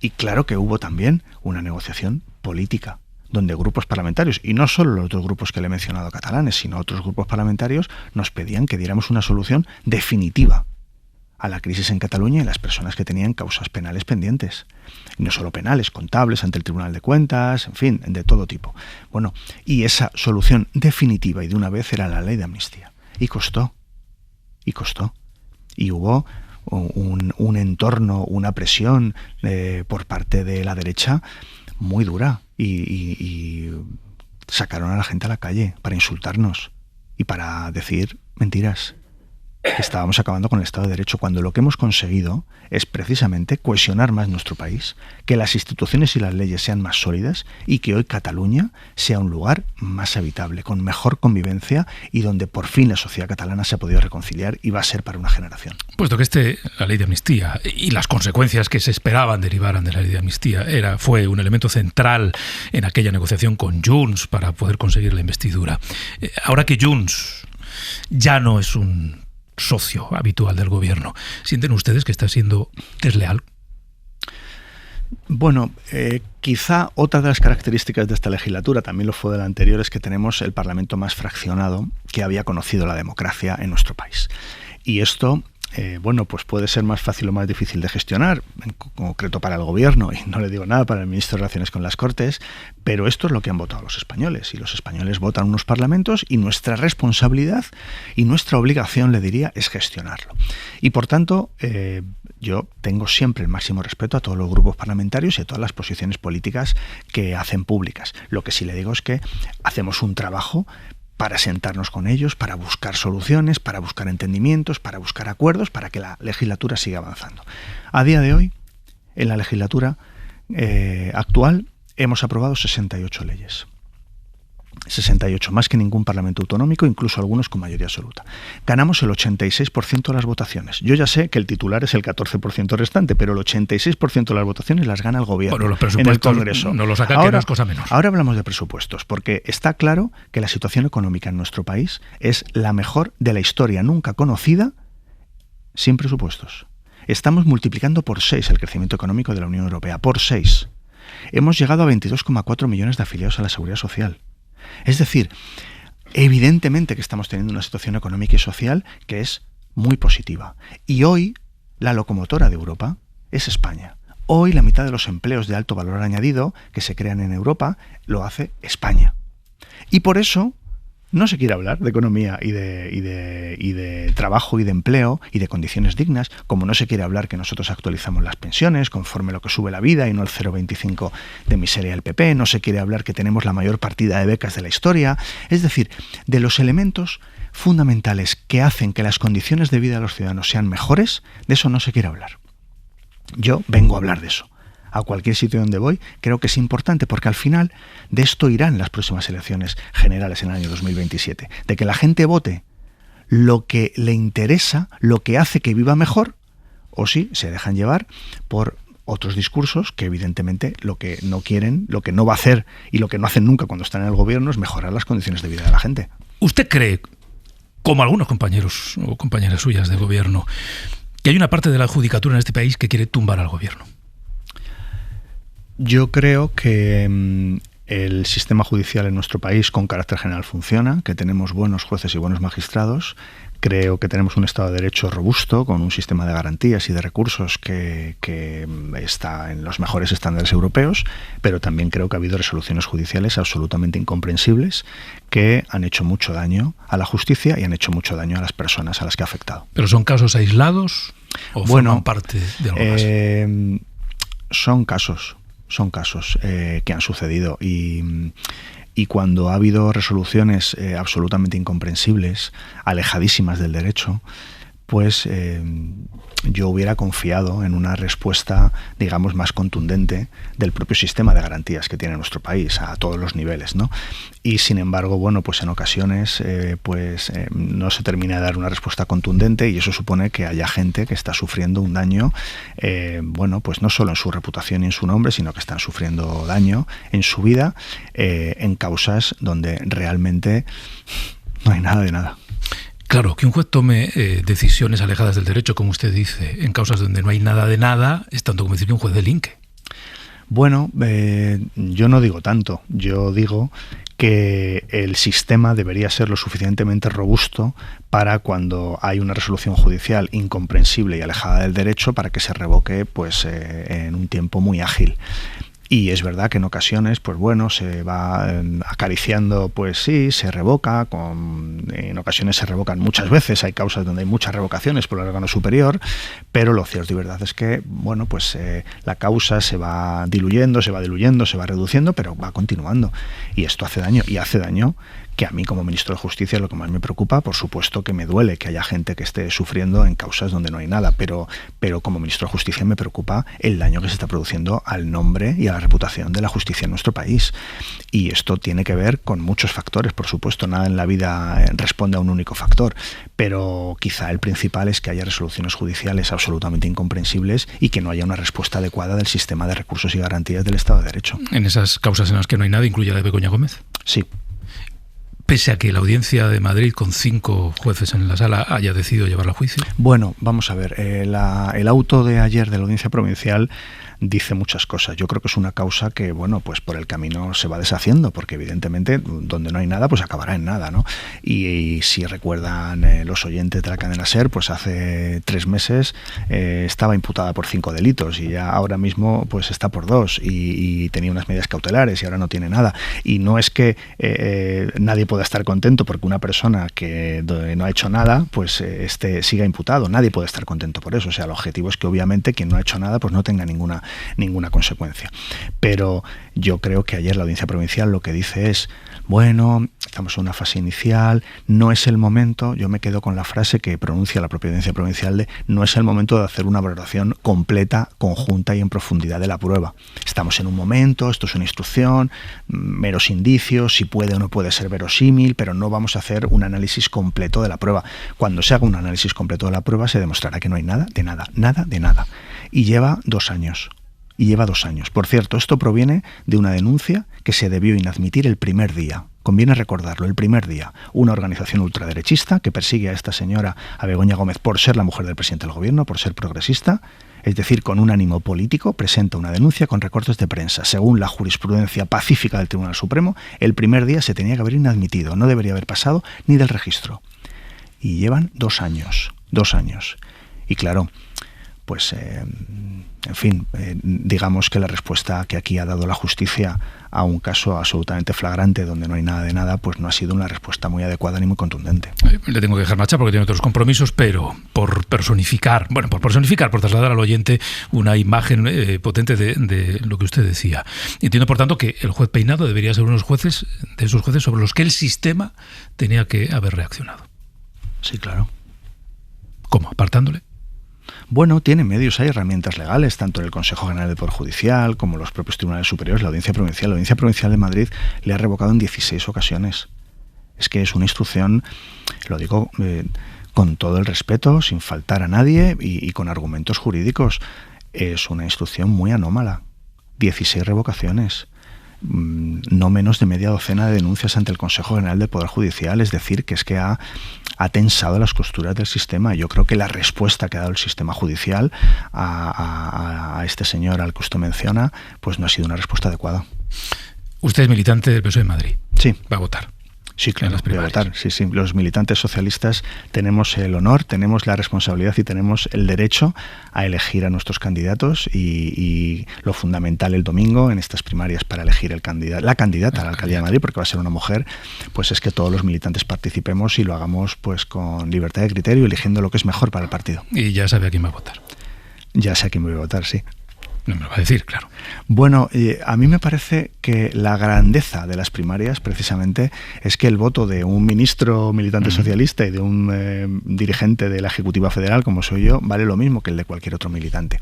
Y claro que hubo también una negociación política, donde grupos parlamentarios, y no solo los dos grupos que le he mencionado catalanes, sino otros grupos parlamentarios, nos pedían que diéramos una solución definitiva a la crisis en Cataluña y las personas que tenían causas penales pendientes. Y no solo penales, contables ante el Tribunal de Cuentas, en fin, de todo tipo. Bueno, y esa solución definitiva y de una vez era la ley de amnistía. Y costó. Y hubo un entorno, una presión por parte de la derecha muy dura. Y sacaron a la gente a la calle para insultarnos y para decir mentiras, que estábamos acabando con el Estado de Derecho, cuando lo que hemos conseguido es precisamente cohesionar más nuestro país, que las instituciones y las leyes sean más sólidas y que hoy Cataluña sea un lugar más habitable, con mejor convivencia y donde por fin la sociedad catalana se ha podido reconciliar y va a ser para una generación. Puesto que la ley de amnistía y las consecuencias que se esperaban derivaran de la ley de amnistía fue un elemento central en aquella negociación con Junts para poder conseguir la investidura. Ahora que Junts ya no es un socio habitual del gobierno, ¿sienten ustedes que está siendo desleal? Bueno, quizá otra de las características de esta legislatura, también lo fue de la anterior, es que tenemos el Parlamento más fraccionado que había conocido la democracia en nuestro país. Y esto, pues puede ser más fácil o más difícil de gestionar, en concreto para el gobierno, y no le digo nada para el ministro de Relaciones con las Cortes, pero esto es lo que han votado los españoles, y los españoles votan unos parlamentos y nuestra responsabilidad y nuestra obligación, le diría, es gestionarlo. Y por tanto, yo tengo siempre el máximo respeto a todos los grupos parlamentarios y a todas las posiciones políticas que hacen públicas. Lo que sí le digo es que hacemos un trabajo para sentarnos con ellos, para buscar soluciones, para buscar entendimientos, para buscar acuerdos, para que la legislatura siga avanzando. A día de hoy, en la legislatura actual, hemos aprobado 68 leyes. 68, más que ningún parlamento autonómico, incluso algunos con mayoría absoluta. Ganamos el 86% de las votaciones. Yo ya sé que el titular es el 14% restante, pero el 86% de las votaciones las gana el gobierno. Bueno, los presupuestos en el Congreso. No lo sacan, que no es cosa menos. Ahora hablamos de presupuestos, porque está claro que la situación económica en nuestro país es la mejor de la historia nunca conocida sin presupuestos. Estamos multiplicando por 6 el crecimiento económico de la Unión Europea, por 6. Hemos llegado a 22,4 millones de afiliados a la Seguridad Social. Es decir, evidentemente que estamos teniendo una situación económica y social que es muy positiva. Y hoy la locomotora de Europa es España. Hoy la mitad de los empleos de alto valor añadido que se crean en Europa lo hace España. Y por eso no se quiere hablar de economía y de trabajo y de empleo y de condiciones dignas, como no se quiere hablar que nosotros actualizamos las pensiones conforme lo que sube la vida y no el 0,25 de miseria del PP, no se quiere hablar que tenemos la mayor partida de becas de la historia, es decir, de los elementos fundamentales que hacen que las condiciones de vida de los ciudadanos sean mejores, de eso no se quiere hablar. Yo vengo a hablar de eso. A cualquier sitio donde voy, creo que es importante, porque al final de esto irán las próximas elecciones generales en el año 2027, de que la gente vote lo que le interesa, lo que hace que viva mejor, o si se dejan llevar por otros discursos que evidentemente lo que no quieren, lo que no va a hacer y lo que no hacen nunca cuando están en el gobierno es mejorar las condiciones de vida de la gente. ¿Usted cree, como algunos compañeros o compañeras suyas de gobierno, que hay una parte de la judicatura en este país que quiere tumbar al gobierno? Yo creo que el sistema judicial en nuestro país con carácter general funciona, que tenemos buenos jueces y buenos magistrados. Creo que tenemos un Estado de Derecho robusto, con un sistema de garantías y de recursos que está en los mejores estándares europeos, pero también creo que ha habido resoluciones judiciales absolutamente incomprensibles que han hecho mucho daño a la justicia y han hecho mucho daño a las personas a las que ha afectado. ¿Pero son casos aislados o forman parte de algo más? Son casos que han sucedido y cuando ha habido resoluciones absolutamente incomprensibles, alejadísimas del derecho, pues yo hubiera confiado en una respuesta, digamos, más contundente del propio sistema de garantías que tiene nuestro país a todos los niveles, ¿no? Y sin embargo, bueno, pues en ocasiones no se termina de dar una respuesta contundente y eso supone que haya gente que está sufriendo un daño, pues no solo en su reputación y en su nombre, sino que están sufriendo daño en su vida en causas donde realmente no hay nada de nada. Claro, que un juez tome decisiones alejadas del derecho, como usted dice, en causas donde no hay nada de nada, es tanto como decir que un juez delinque. Bueno, yo no digo tanto. Yo digo que el sistema debería ser lo suficientemente robusto para cuando hay una resolución judicial incomprensible y alejada del derecho para que se revoque pues en un tiempo muy ágil. Y es verdad que en ocasiones, pues bueno, se va acariciando, pues sí, se revoca, en ocasiones se revocan muchas veces, hay causas donde hay muchas revocaciones por el órgano superior, pero lo cierto y verdad es que, bueno, pues la causa se va diluyendo, se va reduciendo, pero va continuando. Y esto hace daño, que a mí como ministro de Justicia lo que más me preocupa, por supuesto que me duele que haya gente que esté sufriendo en causas donde no hay nada, pero como ministro de Justicia me preocupa el daño que se está produciendo al nombre y a la reputación de la justicia en nuestro país. Y esto tiene que ver con muchos factores, por supuesto, nada en la vida responde a un único factor, pero quizá el principal es que haya resoluciones judiciales absolutamente incomprensibles y que no haya una respuesta adecuada del sistema de recursos y garantías del Estado de Derecho. En esas causas en las que no hay nada, ¿incluye la de Begoña Gómez? Sí. Pese a que la Audiencia de Madrid, con 5 jueces en la sala, haya decidido llevarla a juicio. Bueno, vamos a ver, el auto de ayer de la Audiencia Provincial dice muchas cosas. Yo creo que es una causa que, bueno, pues por el camino se va deshaciendo, porque evidentemente donde no hay nada, pues acabará en nada, ¿no? Y si recuerdan los oyentes de la cadena SER, pues hace 3 meses estaba imputada por 5 delitos y ya ahora mismo pues está por 2 y tenía unas medidas cautelares y ahora no tiene nada. Y no es que nadie pueda estar contento porque una persona que no ha hecho nada, pues siga imputado. Nadie puede estar contento por eso. O sea, el objetivo es que obviamente quien no ha hecho nada, pues no tenga ninguna consecuencia. Pero yo creo que ayer la Audiencia Provincial lo que dice es, bueno, estamos en una fase inicial, no es el momento, yo me quedo con la frase que pronuncia la propia Audiencia Provincial de no es el momento de hacer una valoración completa, conjunta y en profundidad de la prueba. Estamos en un momento, esto es una instrucción, meros indicios, si puede o no puede ser verosímil, pero no vamos a hacer un análisis completo de la prueba. Cuando se haga un análisis completo de la prueba se demostrará que no hay nada de nada. Y lleva 2 años. Por cierto, esto proviene de una denuncia que se debió inadmitir el primer día. Conviene recordarlo, el primer día. Una organización ultraderechista que persigue a esta señora, a Begoña Gómez, por ser la mujer del presidente del gobierno, por ser progresista, es decir, con un ánimo político, presenta una denuncia con recortes de prensa. Según la jurisprudencia pacífica del Tribunal Supremo, el primer día se tenía que haber inadmitido, no debería haber pasado ni del registro. Y llevan 2 años. Y claro, pues, en fin, digamos que la respuesta que aquí ha dado la justicia a un caso absolutamente flagrante donde no hay nada de nada, pues no ha sido una respuesta muy adecuada ni muy contundente. Le tengo que dejar marchar porque tiene otros compromisos, pero por personificar, por trasladar al oyente una imagen potente de lo que usted decía. Entiendo, por tanto, que el juez Peinado debería ser uno de esos jueces sobre los que el sistema tenía que haber reaccionado. Sí, claro. ¿Cómo? ¿Apartándole? Bueno, tiene medios, hay herramientas legales, tanto en el Consejo General del Poder Judicial como los propios tribunales superiores, la Audiencia Provincial de Madrid le ha revocado en 16 ocasiones. Es que es una instrucción, lo digo con todo el respeto, sin faltar a nadie y con argumentos jurídicos. Es una instrucción muy anómala. 16 revocaciones. No menos de media docena de denuncias ante el Consejo General del Poder Judicial, es decir, que es que ha tensado las costuras del sistema. Yo creo que la respuesta que ha dado el sistema judicial a este señor al que usted menciona, pues no ha sido una respuesta adecuada. Usted es militante del PSOE en Madrid. Sí. ¿Va a votar? Sí, claro, voy a votar. Sí. Los militantes socialistas tenemos el honor, tenemos la responsabilidad y tenemos el derecho a elegir a nuestros candidatos y lo fundamental el domingo en estas primarias para elegir la candidata a la alcaldía de Madrid, porque va a ser una mujer, pues es que todos los militantes participemos y lo hagamos pues con libertad de criterio, eligiendo lo que es mejor para el partido. Y ya sabe a quién va a votar. Ya sé a quién voy a votar, sí. No me lo va a decir, claro. Bueno, a mí me parece que la grandeza de las primarias, precisamente, es que el voto de un ministro militante socialista y de un dirigente de la Ejecutiva Federal, como soy yo, vale lo mismo que el de cualquier otro militante.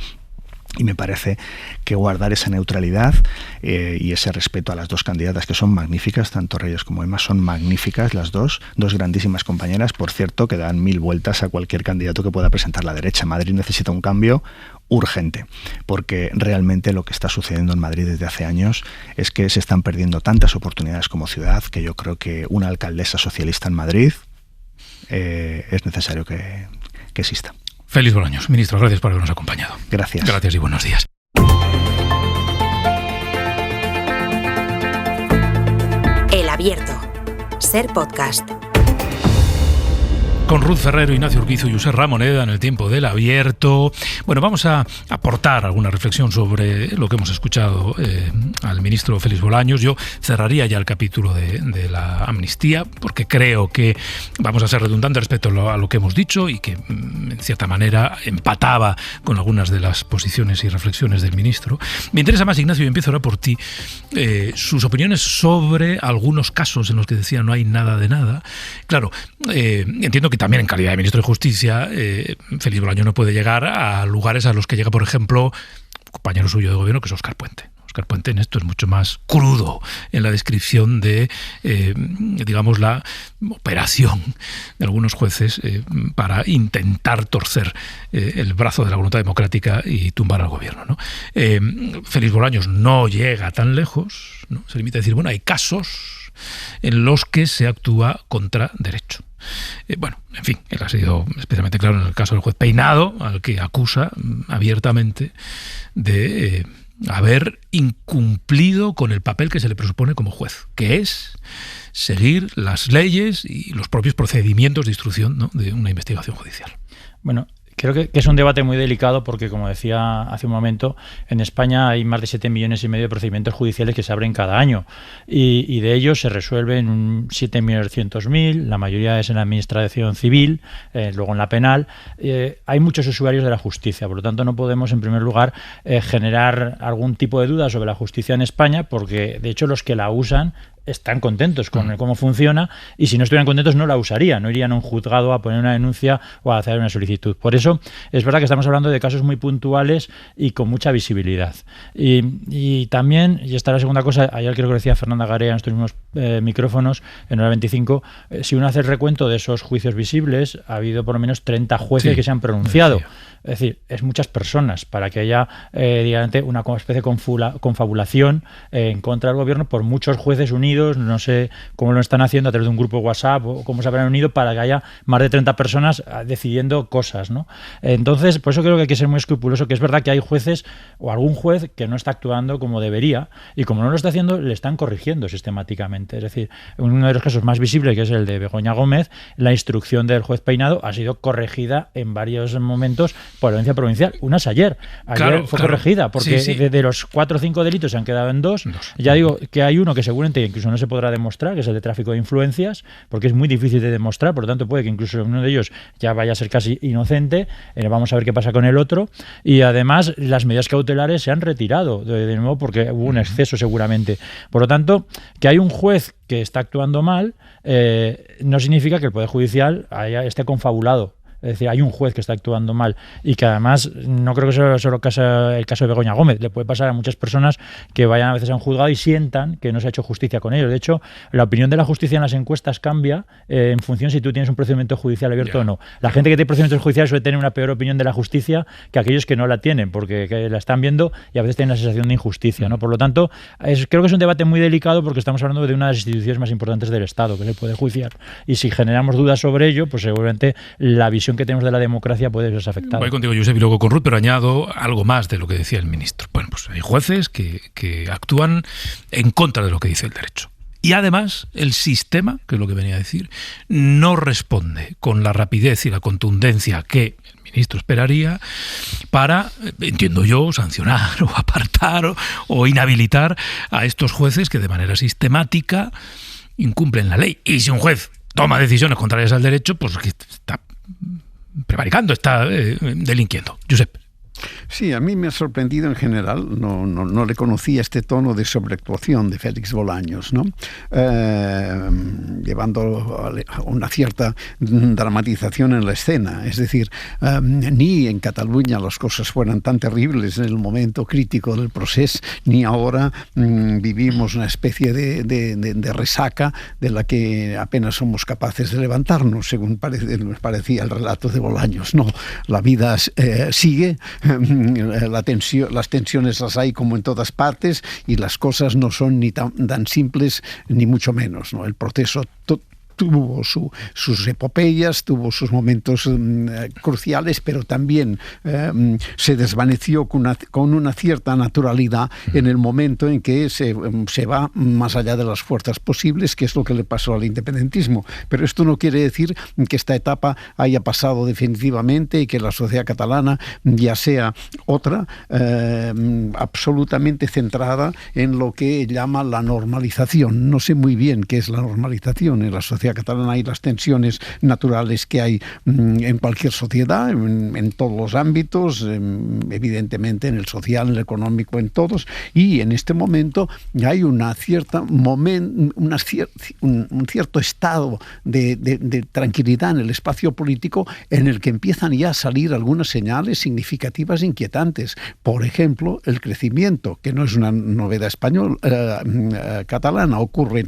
Y me parece que guardar esa neutralidad y ese respeto a las 2 candidatas, que son magníficas, tanto Reyes como Emma, son magníficas las dos grandísimas compañeras, por cierto, que dan 1000 vueltas a cualquier candidato que pueda presentar la derecha. Madrid necesita un cambio urgente, porque realmente lo que está sucediendo en Madrid desde hace años es que se están perdiendo tantas oportunidades como ciudad, que yo creo que una alcaldesa socialista en Madrid es necesario que exista. Félix Bolaños, ministro, gracias por habernos acompañado. Gracias. Gracias y buenos días. Ser Podcast. Con Ruth Ferrero, Ignacio Urquizu y Josep Ramoneda en el tiempo del abierto. Bueno, vamos a aportar alguna reflexión sobre lo que hemos escuchado al ministro Félix Bolaños. Yo cerraría ya el capítulo de la amnistía, porque creo que vamos a ser redundantes respecto a lo que hemos dicho y que, en cierta manera, empataba con algunas de las posiciones y reflexiones del ministro. Me interesa más, Ignacio, y empiezo ahora por ti, sus opiniones sobre algunos casos en los que decía no hay nada de nada. Claro, entiendo que también en calidad de ministro de Justicia, Félix Bolaños no puede llegar a lugares a los que llega, por ejemplo, un compañero suyo de gobierno, que es Óscar Puente. Óscar Puente en esto es mucho más crudo en la descripción de, digamos, la operación de algunos jueces para intentar torcer el brazo de la voluntad democrática y tumbar al gobierno, ¿no? Félix Bolaños no llega tan lejos, ¿no? Se limita a decir, bueno, hay casos en los que se actúa contra derecho. Bueno, en fin, él ha sido especialmente claro en el caso del juez Peinado, al que acusa abiertamente de haber incumplido con el papel que se le presupone como juez, que es seguir las leyes y los propios procedimientos de instrucción, ¿no?, de una investigación judicial. Bueno, creo que es un debate muy delicado porque, como decía hace un momento, en España hay más de 7,5 millones de procedimientos judiciales que se abren cada año y de ellos se resuelven 7.900.000, la mayoría es en la administración civil, luego en la penal. Hay muchos usuarios de la justicia, por lo tanto no podemos en primer lugar generar algún tipo de duda sobre la justicia en España porque de hecho los que la usan están contentos con cómo funciona y si no estuvieran contentos no la usarían, no irían a un juzgado a poner una denuncia o a hacer una solicitud. Por eso es verdad que estamos hablando de casos muy puntuales y con mucha visibilidad. Y también, y esta es la segunda cosa, ayer creo que decía Fernanda Garea en estos mismos micrófonos, en hora 25, si uno hace el recuento de esos juicios visibles, ha habido por lo menos 30 jueces que se han pronunciado. Es decir, es muchas personas para que haya, digamos, una especie de confabulación en contra del gobierno por muchos jueces unidos, no sé cómo lo están haciendo a través de un grupo de WhatsApp o cómo se habrán unido para que haya más de 30 personas decidiendo cosas, ¿no? Entonces, por eso creo que hay que ser muy escrupuloso, que es verdad que hay jueces o algún juez que no está actuando como debería y como no lo está haciendo, le están corrigiendo sistemáticamente. Es decir, uno de los casos más visibles, que es el de Begoña Gómez, la instrucción del juez Peinado ha sido corregida en varios momentos por la audiencia provincial. Unas ayer fue corregida, porque de los 4 o 5 delitos se han quedado en 2. Ya digo que hay uno que seguramente incluso no se podrá demostrar, que es el de tráfico de influencias, porque es muy difícil de demostrar, por lo tanto puede que incluso uno de ellos ya vaya a ser casi inocente. Vamos a ver qué pasa con el otro. Y además las medidas cautelares se han retirado de nuevo porque hubo un exceso seguramente. Por lo tanto, que hay un juez que está actuando mal no significa que el Poder Judicial esté confabulado. Es decir, hay un juez que está actuando mal y que además no creo que sea solo el caso de Begoña Gómez. Le puede pasar a muchas personas que vayan a veces a un juzgado y sientan que no se ha hecho justicia con ellos. De hecho, la opinión de la justicia en las encuestas cambia en función si tú tienes un procedimiento judicial abierto o no. La gente que tiene procedimientos judiciales suele tener una peor opinión de la justicia que aquellos que no la tienen, porque la están viendo y a veces tienen la sensación de injusticia, ¿no? Por lo tanto, creo que es un debate muy delicado porque estamos hablando de una de las instituciones más importantes del Estado, que es el Poder Judicial. Y si generamos dudas sobre ello, pues seguramente la visión que tenemos de la democracia puede verse afectada. Voy contigo, Josep, y luego con Ruth, pero añado algo más de lo que decía el ministro. Bueno, pues hay jueces que actúan en contra de lo que dice el derecho. Y además, el sistema, que es lo que venía a decir, no responde con la rapidez y la contundencia que el ministro esperaría para, entiendo yo, sancionar o apartar o inhabilitar a estos jueces que de manera sistemática incumplen la ley. Y si un juez toma decisiones contrarias al derecho, pues está prevaricando, está delinquiendo. Josep. Sí, a mí me ha sorprendido en general, no le conocía este tono de sobreactuación de Félix Bolaños, ¿no? Llevando a una cierta dramatización en la escena. Es decir, ni en Cataluña las cosas fueran tan terribles en el momento crítico del proceso, ni ahora vivimos una especie de resaca de la que apenas somos capaces de levantarnos, según parecía el relato de Bolaños. No, la vida sigue. Las tensiones las hay como en todas partes y las cosas no son ni tan simples ni mucho menos, ¿no? El proceso tuvo sus epopeyas, tuvo sus momentos cruciales, pero también se desvaneció con una cierta naturalidad en el momento en que se va más allá de las fuerzas posibles, que es lo que le pasó al independentismo. Pero esto no quiere decir que esta etapa haya pasado definitivamente y que la sociedad catalana ya sea otra, absolutamente centrada en lo que llama la normalización. No sé muy bien qué es la normalización. En la sociedad catalana hay las tensiones naturales que hay en cualquier sociedad, en todos los ámbitos, evidentemente en el social, en el económico, en todos, y en este momento hay un cierto estado de tranquilidad en el espacio político en el que empiezan ya a salir algunas señales significativas inquietantes. Por ejemplo, el crecimiento, que no es una novedad catalana, ocurre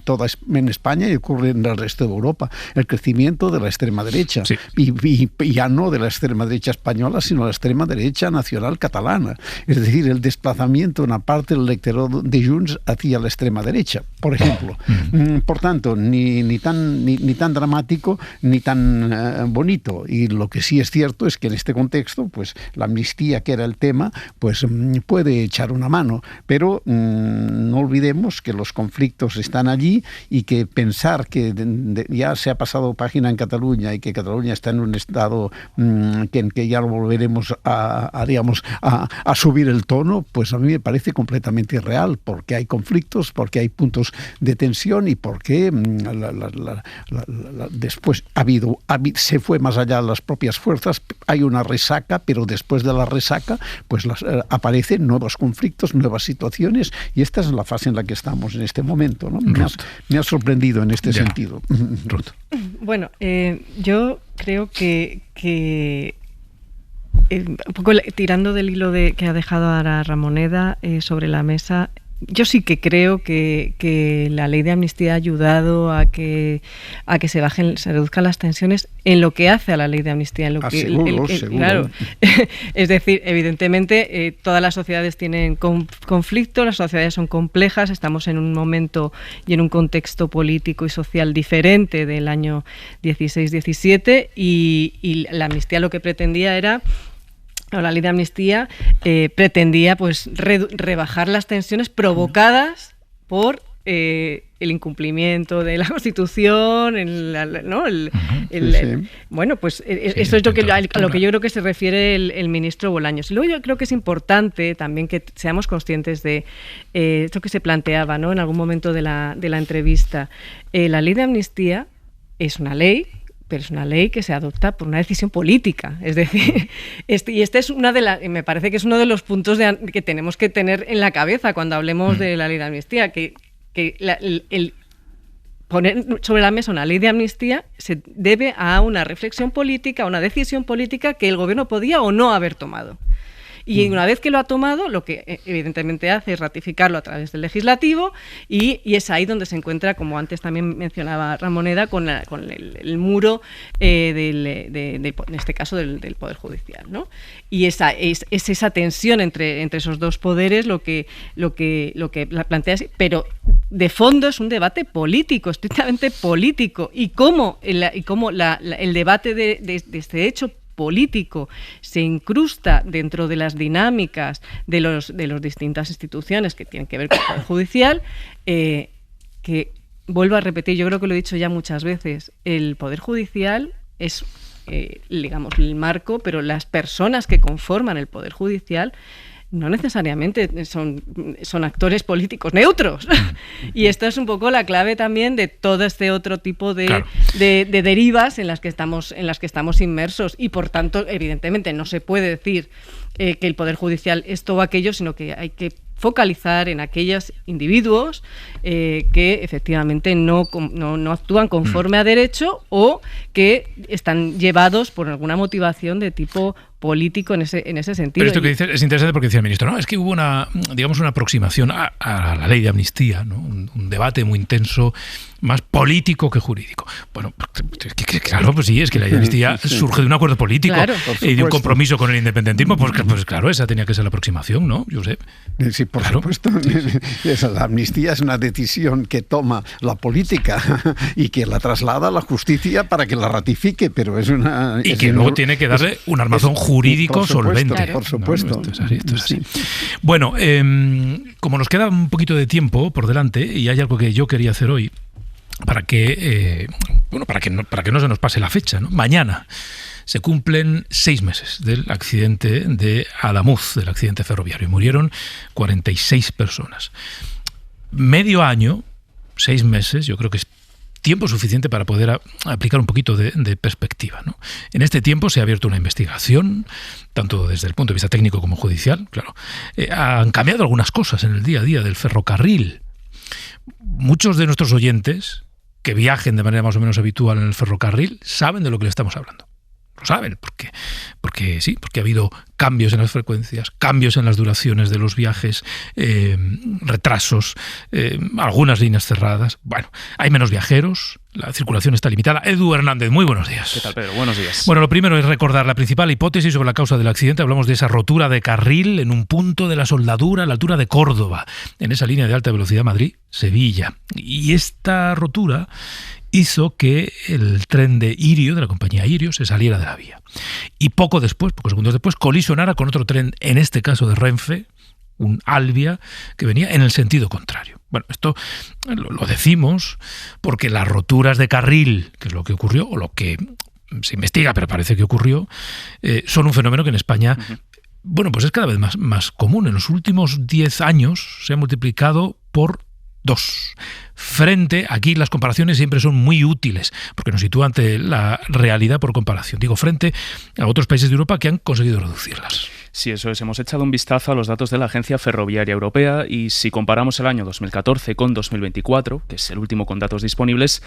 en España y ocurre en el resto de Europa, el crecimiento de la extrema derecha, sí. y ya no de la extrema derecha española, sino la extrema derecha nacional catalana, es decir, el desplazamiento de una parte del electorado de Junts hacia la extrema derecha, por ejemplo. Por tanto, ni tan dramático ni tan bonito, y lo que sí es cierto es que en este contexto, pues la amnistía, que era el tema, pues puede echar una mano, pero no olvidemos que los conflictos están allí y que pensar que ya se ha pasado página en Cataluña y que Cataluña está en un estado que ya lo volveremos a subir el tono, pues a mí me parece completamente irreal, porque hay conflictos, porque hay puntos de tensión y porque después se fue más allá de las propias fuerzas, hay una resaca, pero después de la resaca pues aparecen nuevos conflictos, nuevas situaciones, y esta es la fase en la que estamos en este momento, ¿no? Me ha sorprendido en este sentido. Ruth. Bueno, yo creo que un poco tirando del hilo que ha dejado ahora Ramoneda sobre la mesa, yo sí que creo que la ley de amnistía ha ayudado a que se reduzcan las tensiones en lo que hace a la ley de amnistía. En lo que, seguro. Claro, es decir, evidentemente todas las sociedades tienen conflicto, las sociedades son complejas, estamos en un momento y en un contexto político y social diferente del año 16-17 y la amnistía lo que pretendía era... La ley de amnistía pretendía pues rebajar las tensiones provocadas por el incumplimiento de la Constitución, bueno, pues eso es a lo que yo creo que se refiere el ministro Bolaños. Y luego yo creo que es importante también que seamos conscientes de esto que se planteaba, ¿no?, en algún momento de la entrevista. La ley de amnistía es una ley, pero es una ley que se adopta por una decisión política. Es decir, me parece que es uno de los puntos que tenemos que tener en la cabeza cuando hablemos de la ley de amnistía, que el poner sobre la mesa una ley de amnistía se debe a una reflexión política, a una decisión política que el gobierno podía o no haber tomado. Y una vez que lo ha tomado, lo que evidentemente hace es ratificarlo a través del legislativo y es ahí donde se encuentra, como antes también mencionaba Ramoneda, con el muro en este caso del Poder Judicial, ¿no? Y es esa tensión entre esos dos poderes lo que plantea, pero de fondo es un debate político, estrictamente político, y cómo el debate de este hecho político se incrusta dentro de las dinámicas de las distintas instituciones que tienen que ver con el Poder Judicial, que vuelvo a repetir, yo creo que lo he dicho ya muchas veces, el Poder Judicial es, digamos, el marco, pero las personas que conforman el Poder Judicial no necesariamente son actores políticos neutros. Y esta es un poco la clave también de todo este otro tipo de derivas en las que estamos inmersos. Y por tanto, evidentemente, no se puede decir que el Poder Judicial es todo aquello, sino que hay que focalizar en aquellos individuos que efectivamente no actúan conforme a derecho o que están llevados por alguna motivación de tipo político en ese sentido. Pero esto que dices es interesante porque decía el ministro, no, es que hubo una aproximación a la ley de amnistía, ¿no? Un debate muy intenso, más político que jurídico. Bueno, claro, pues sí, es que la ley de amnistía surge de un acuerdo político, claro, y de un compromiso con el independentismo, pues claro, esa tenía que ser la aproximación, ¿no, Josep? Sí, por supuesto. La amnistía es una decisión que toma la política y que la traslada a la justicia para que la ratifique, pero es una... Y que luego tiene que darle un armazón jurídico solvente. Claro. Por supuesto. No, esto es así. Bueno, como nos queda un poquito de tiempo por delante, y hay algo que yo quería hacer hoy, para que no se nos pase la fecha, ¿no? Mañana se cumplen 6 meses del accidente de Adamuz, del accidente ferroviario, y murieron 46 personas. Medio año, 6 meses, yo creo que es tiempo suficiente para poder aplicar un poquito de perspectiva, ¿no? En este tiempo se ha abierto una investigación, tanto desde el punto de vista técnico como judicial, claro. Han cambiado algunas cosas en el día a día del ferrocarril. Muchos de nuestros oyentes que viajen de manera más o menos habitual en el ferrocarril saben de lo que le estamos hablando. Lo saben, porque ha habido cambios en las frecuencias, cambios en las duraciones de los viajes, retrasos, algunas líneas cerradas. Bueno, hay menos viajeros, la circulación está limitada. Edu Hernández, muy buenos días. ¿Qué tal, Pedro? Buenos días. Bueno, lo primero es recordar la principal hipótesis sobre la causa del accidente. Hablamos de esa rotura de carril en un punto de la soldadura a la altura de Córdoba, en esa línea de alta velocidad Madrid-Sevilla. Y esta rotura hizo que el tren de Irio, de la compañía Irio, se saliera de la vía. Y pocos segundos después, colisionara con otro tren, en este caso de Renfe, un Alvia, que venía en el sentido contrario. Bueno, esto lo decimos porque las roturas de carril, que es lo que ocurrió, o lo que se investiga, pero parece que ocurrió, son un fenómeno que en España, bueno, pues es cada vez más común. En los últimos 10 años se ha multiplicado por 2. Aquí las comparaciones siempre son muy útiles, porque nos sitúa ante la realidad por comparación. Digo, frente a otros países de Europa que han conseguido reducirlas. Sí, eso es. Hemos echado un vistazo a los datos de la Agencia Ferroviaria Europea y si comparamos el año 2014 con 2024, que es el último con datos disponibles,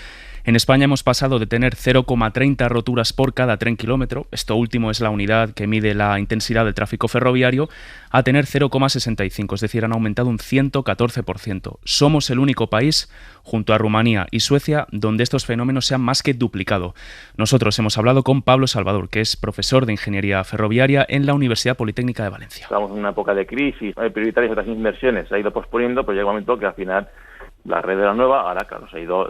en España hemos pasado de tener 0,30 roturas por cada tren kilómetro, esto último es la unidad que mide la intensidad del tráfico ferroviario, a tener 0,65, es decir, han aumentado un 114%. Somos el único país, junto a Rumanía y Suecia, donde estos fenómenos se han más que duplicado. Nosotros hemos hablado con Pablo Salvador, que es profesor de Ingeniería Ferroviaria en la Universidad Politécnica de Valencia. Estamos en una época de crisis, hay prioritarias otras inversiones, se ha ido posponiendo, pero llega un momento que al final la red de la nueva, ahora claro, se ha ido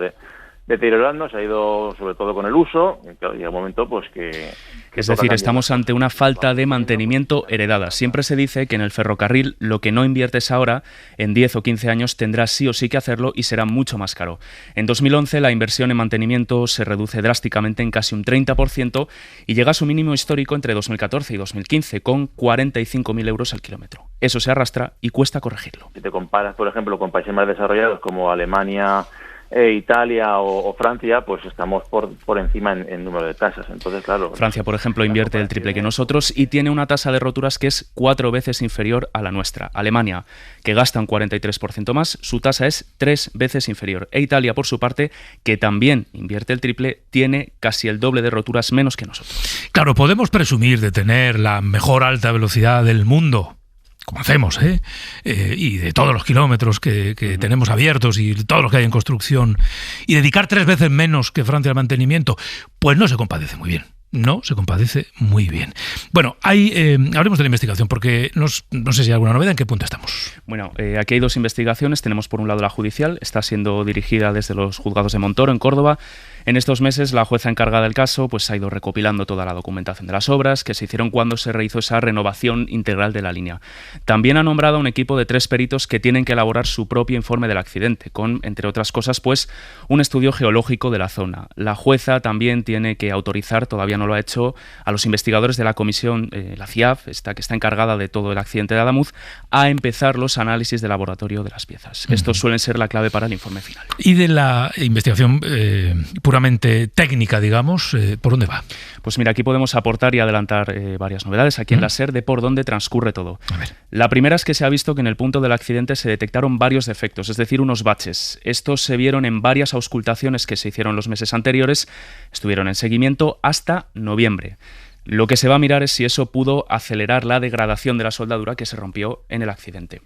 deteriorando, se ha ido sobre todo con el uso, y claro, llega un momento pues que es decir, estamos ante una falta de mantenimiento heredada. Siempre se dice que en el ferrocarril lo que no inviertes ahora, en 10 o 15 años tendrás sí o sí que hacerlo y será mucho más caro. En 2011 la inversión en mantenimiento se reduce drásticamente en casi un 30% y llega a su mínimo histórico entre 2014 y 2015 con 45.000 euros al kilómetro. Eso se arrastra y cuesta corregirlo. Si te comparas, por ejemplo, con países más desarrollados como Alemania, Italia o Francia, pues estamos por encima en número de tasas. Entonces, claro, Francia, por ejemplo, invierte el triple que nosotros y tiene una tasa de roturas que es 4 veces inferior a la nuestra. Alemania, que gasta un 43% más, su tasa es 3 veces inferior. E Italia, por su parte, que también invierte el triple, tiene casi el doble de roturas menos que nosotros. Claro, podemos presumir de tener la mejor alta velocidad del mundo, como hacemos, y de todos los kilómetros que tenemos abiertos y todos los que hay en construcción, y dedicar 3 veces menos que Francia al mantenimiento, pues no se compadece muy bien. No se compadece muy bien. Bueno, hablemos de la investigación, porque no sé si hay alguna novedad. ¿En qué punto estamos? Bueno, aquí hay 2 investigaciones. Tenemos por un lado la judicial, está siendo dirigida desde los juzgados de Montoro, en Córdoba. En estos meses, la jueza encargada del caso pues ha ido recopilando toda la documentación de las obras que se hicieron cuando se realizó esa renovación integral de la línea. También ha nombrado a un equipo de 3 peritos que tienen que elaborar su propio informe del accidente, con, entre otras cosas, pues un estudio geológico de la zona. La jueza también tiene que autorizar, todavía no lo ha hecho, a los investigadores de la comisión, la CIAF, que está encargada de todo el accidente de Adamuz, a empezar los análisis de laboratorio de las piezas. Estos suelen ser la clave para el informe final. Y de la investigación puramente técnica, digamos, ¿por dónde va? Pues mira, aquí podemos aportar y adelantar varias novedades aquí en la SER de por dónde transcurre todo. A ver. La primera es que se ha visto que en el punto del accidente se detectaron varios defectos, es decir, unos baches. Estos se vieron en varias auscultaciones que se hicieron los meses anteriores, estuvieron en seguimiento hasta noviembre. Lo que se va a mirar es si eso pudo acelerar la degradación de la soldadura que se rompió en el accidente.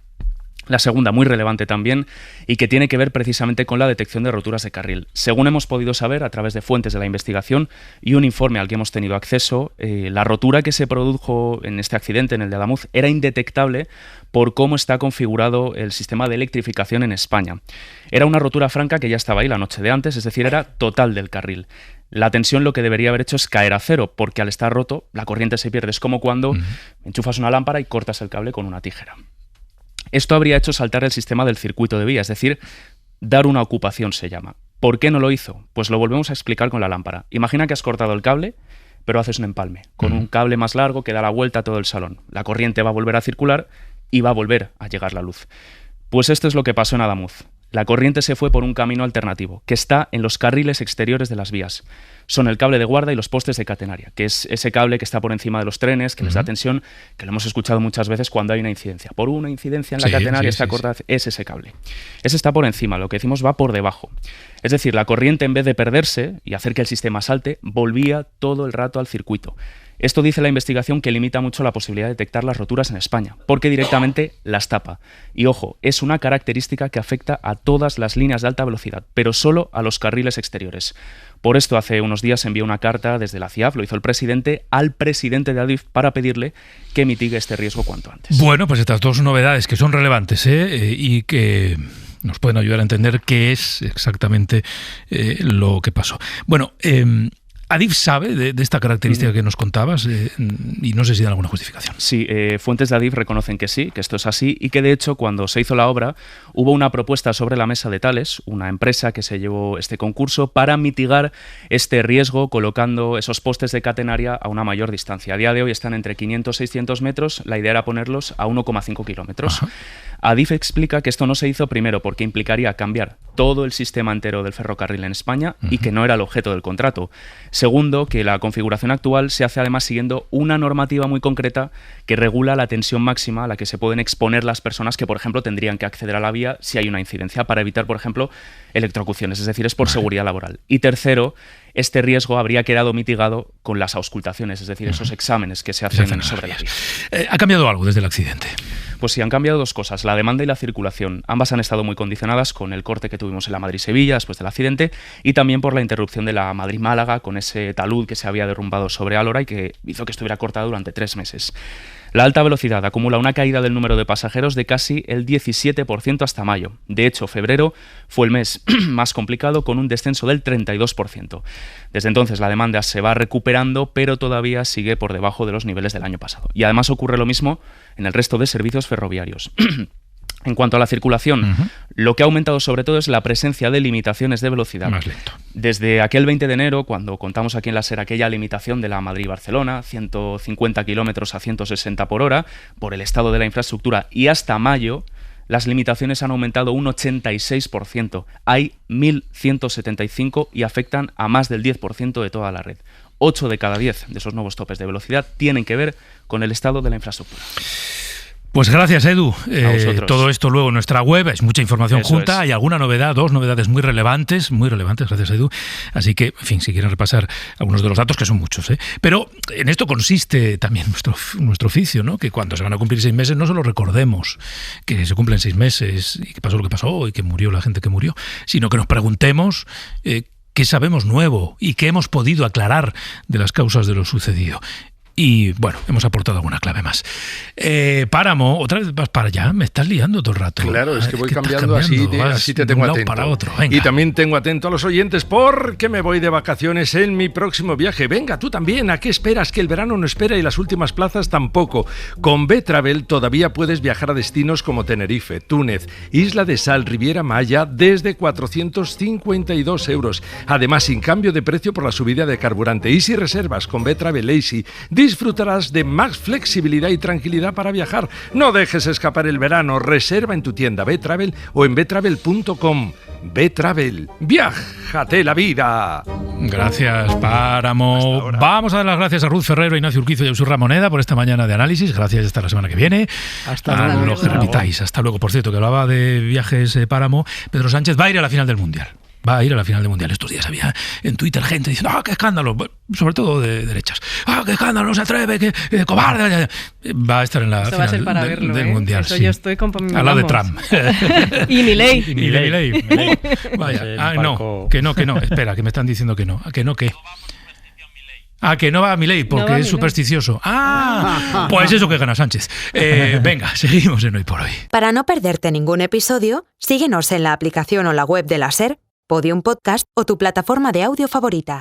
La segunda, muy relevante también, y que tiene que ver precisamente con la detección de roturas de carril. Según hemos podido saber a través de fuentes de la investigación y un informe al que hemos tenido acceso, la rotura que se produjo en este accidente, en el de Adamuz, era indetectable por cómo está configurado el sistema de electrificación en España. Era una rotura franca que ya estaba ahí la noche de antes, es decir, era total del carril. La tensión lo que debería haber hecho es caer a cero, porque al estar roto, la corriente se pierde. Es como cuando enchufas una lámpara y cortas el cable con una tijera. Esto habría hecho saltar el sistema del circuito de vía, es decir, dar una ocupación se llama. ¿Por qué no lo hizo? Pues lo volvemos a explicar con la lámpara. Imagina que has cortado el cable, pero haces un empalme, con un cable más largo que da la vuelta a todo el salón. La corriente va a volver a circular y va a volver a llegar la luz. Pues esto es lo que pasó en Adamuz. La corriente se fue por un camino alternativo, que está en los carriles exteriores de las vías. Son el cable de guarda y los postes de catenaria, que es ese cable que está por encima de los trenes, que les da tensión, que lo hemos escuchado muchas veces cuando hay una incidencia. Por una incidencia en la catenaria está cortada, es ese cable. Ese está por encima, lo que decimos va por debajo. Es decir, la corriente, en vez de perderse y hacer que el sistema salte, volvía todo el rato al circuito. Esto dice la investigación que limita mucho la posibilidad de detectar las roturas en España, porque directamente las tapa. Y ojo, es una característica que afecta a todas las líneas de alta velocidad, pero solo a los carriles exteriores. Por esto, hace unos días envió una carta desde la CIAF, lo hizo el presidente, al presidente de Adif para pedirle que mitigue este riesgo cuanto antes. Bueno, pues estas dos novedades que son relevantes y que nos pueden ayudar a entender qué es exactamente lo que pasó. Bueno, ¿Adif sabe de esta característica que nos contabas? Y no sé si da alguna justificación. Sí, fuentes de Adif reconocen que sí, que esto es así, y que de hecho cuando se hizo la obra hubo una propuesta sobre la mesa de Thales, una empresa que se llevó este concurso, para mitigar este riesgo colocando esos postes de catenaria a una mayor distancia. A día de hoy están entre 500 y 600 metros, la idea era ponerlos a 1,5 kilómetros. Ajá. Adif explica que esto no se hizo primero porque implicaría cambiar todo el sistema entero del ferrocarril en España y que no era el objeto del contrato. Segundo, que la configuración actual se hace además siguiendo una normativa muy concreta que regula la tensión máxima a la que se pueden exponer las personas que, por ejemplo, tendrían que acceder a la vía si hay una incidencia para evitar, por ejemplo, electrocuciones, es decir, es por seguridad laboral. Y tercero, este riesgo habría quedado mitigado con las auscultaciones, es decir, esos exámenes que se hacen sobre la vía. ¿Ha cambiado algo desde el accidente? Pues sí, han cambiado dos cosas, la demanda y la circulación. Ambas han estado muy condicionadas con el corte que tuvimos en la Madrid-Sevilla después del accidente y también por la interrupción de la Madrid-Málaga con ese talud que se había derrumbado sobre Álora y que hizo que estuviera cortado durante 3 meses. La alta velocidad acumula una caída del número de pasajeros de casi el 17% hasta mayo. De hecho, febrero fue el mes más complicado con un descenso del 32%. Desde entonces la demanda se va recuperando, pero todavía sigue por debajo de los niveles del año pasado. Y además ocurre lo mismo en el resto de servicios ferroviarios. En cuanto a la circulación, lo que ha aumentado sobre todo es la presencia de limitaciones de velocidad. Más lento. Desde aquel 20 de enero, cuando contamos aquí en la SER aquella limitación de la Madrid-Barcelona, 150 kilómetros a 160 por hora, por el estado de la infraestructura, y hasta mayo, las limitaciones han aumentado un 86%. Hay 1.175 y afectan a más del 10% de toda la red. 8 de cada 10 de esos nuevos topes de velocidad tienen que ver con el estado de la infraestructura. Pues gracias, Edu. Todo esto luego en nuestra web, es mucha información junta. Hay alguna novedad, 2 novedades muy relevantes, gracias, Edu. Así que, en fin, si quieren repasar algunos de los datos, que son muchos, Pero en esto consiste también nuestro oficio, ¿no? Que cuando se van a cumplir 6 meses no solo recordemos que se cumplen 6 meses y que pasó lo que pasó y que murió la gente que murió, sino que nos preguntemos qué sabemos nuevo y qué hemos podido aclarar de las causas de lo sucedido. Y bueno, hemos aportado alguna clave más. Páramo, otra vez vas para allá, me estás liando todo el rato. Claro, es que voy cambiando así te tengo atento. Para otro. Y también tengo atento a los oyentes porque me voy de vacaciones en mi próximo viaje. Venga, tú también, ¿a qué esperas? Que el verano no espera y las últimas plazas tampoco. Con B-Travel todavía puedes viajar a destinos como Tenerife, Túnez, Isla de Sal, Riviera Maya desde 452 euros. Además, sin cambio de precio por la subida de carburante. Y si reservas con B-Travel Easy, disfrutarás de más flexibilidad y tranquilidad para viajar. No dejes escapar el verano. Reserva en tu tienda B-Travel o en btravel.com. B-Travel. ¡Viájate la vida! Gracias, Páramo. Vamos a dar las gracias a Ruth Ferrero, Ignacio Urquizo y Jesús Ramoneda por esta mañana de análisis. Gracias, hasta la semana que viene. Hasta luego. Lo que repitáis. Hasta luego. Por cierto, que hablaba de viajes Páramo, Pedro Sánchez va a ir a la final del Mundial. va a ir a la final del Mundial. Estos días había en Twitter gente diciendo, ¡qué escándalo! Sobre todo de derechas. ¡Qué escándalo! ¡No se atreve! ¡Qué cobarde! Va a estar en la final del Mundial. Eso yo estoy con al lado de Trump. Y Milei. Y Milei. Vaya. No. Espera, que me están diciendo que no. Que no, ¿qué? Que no va a Milei porque es supersticioso. Pues eso que gana Sánchez. Venga, seguimos en Hoy por Hoy. Para no perderte ningún episodio, síguenos en la aplicación o la web de la SER, Podium Podcast o tu plataforma de audio favorita.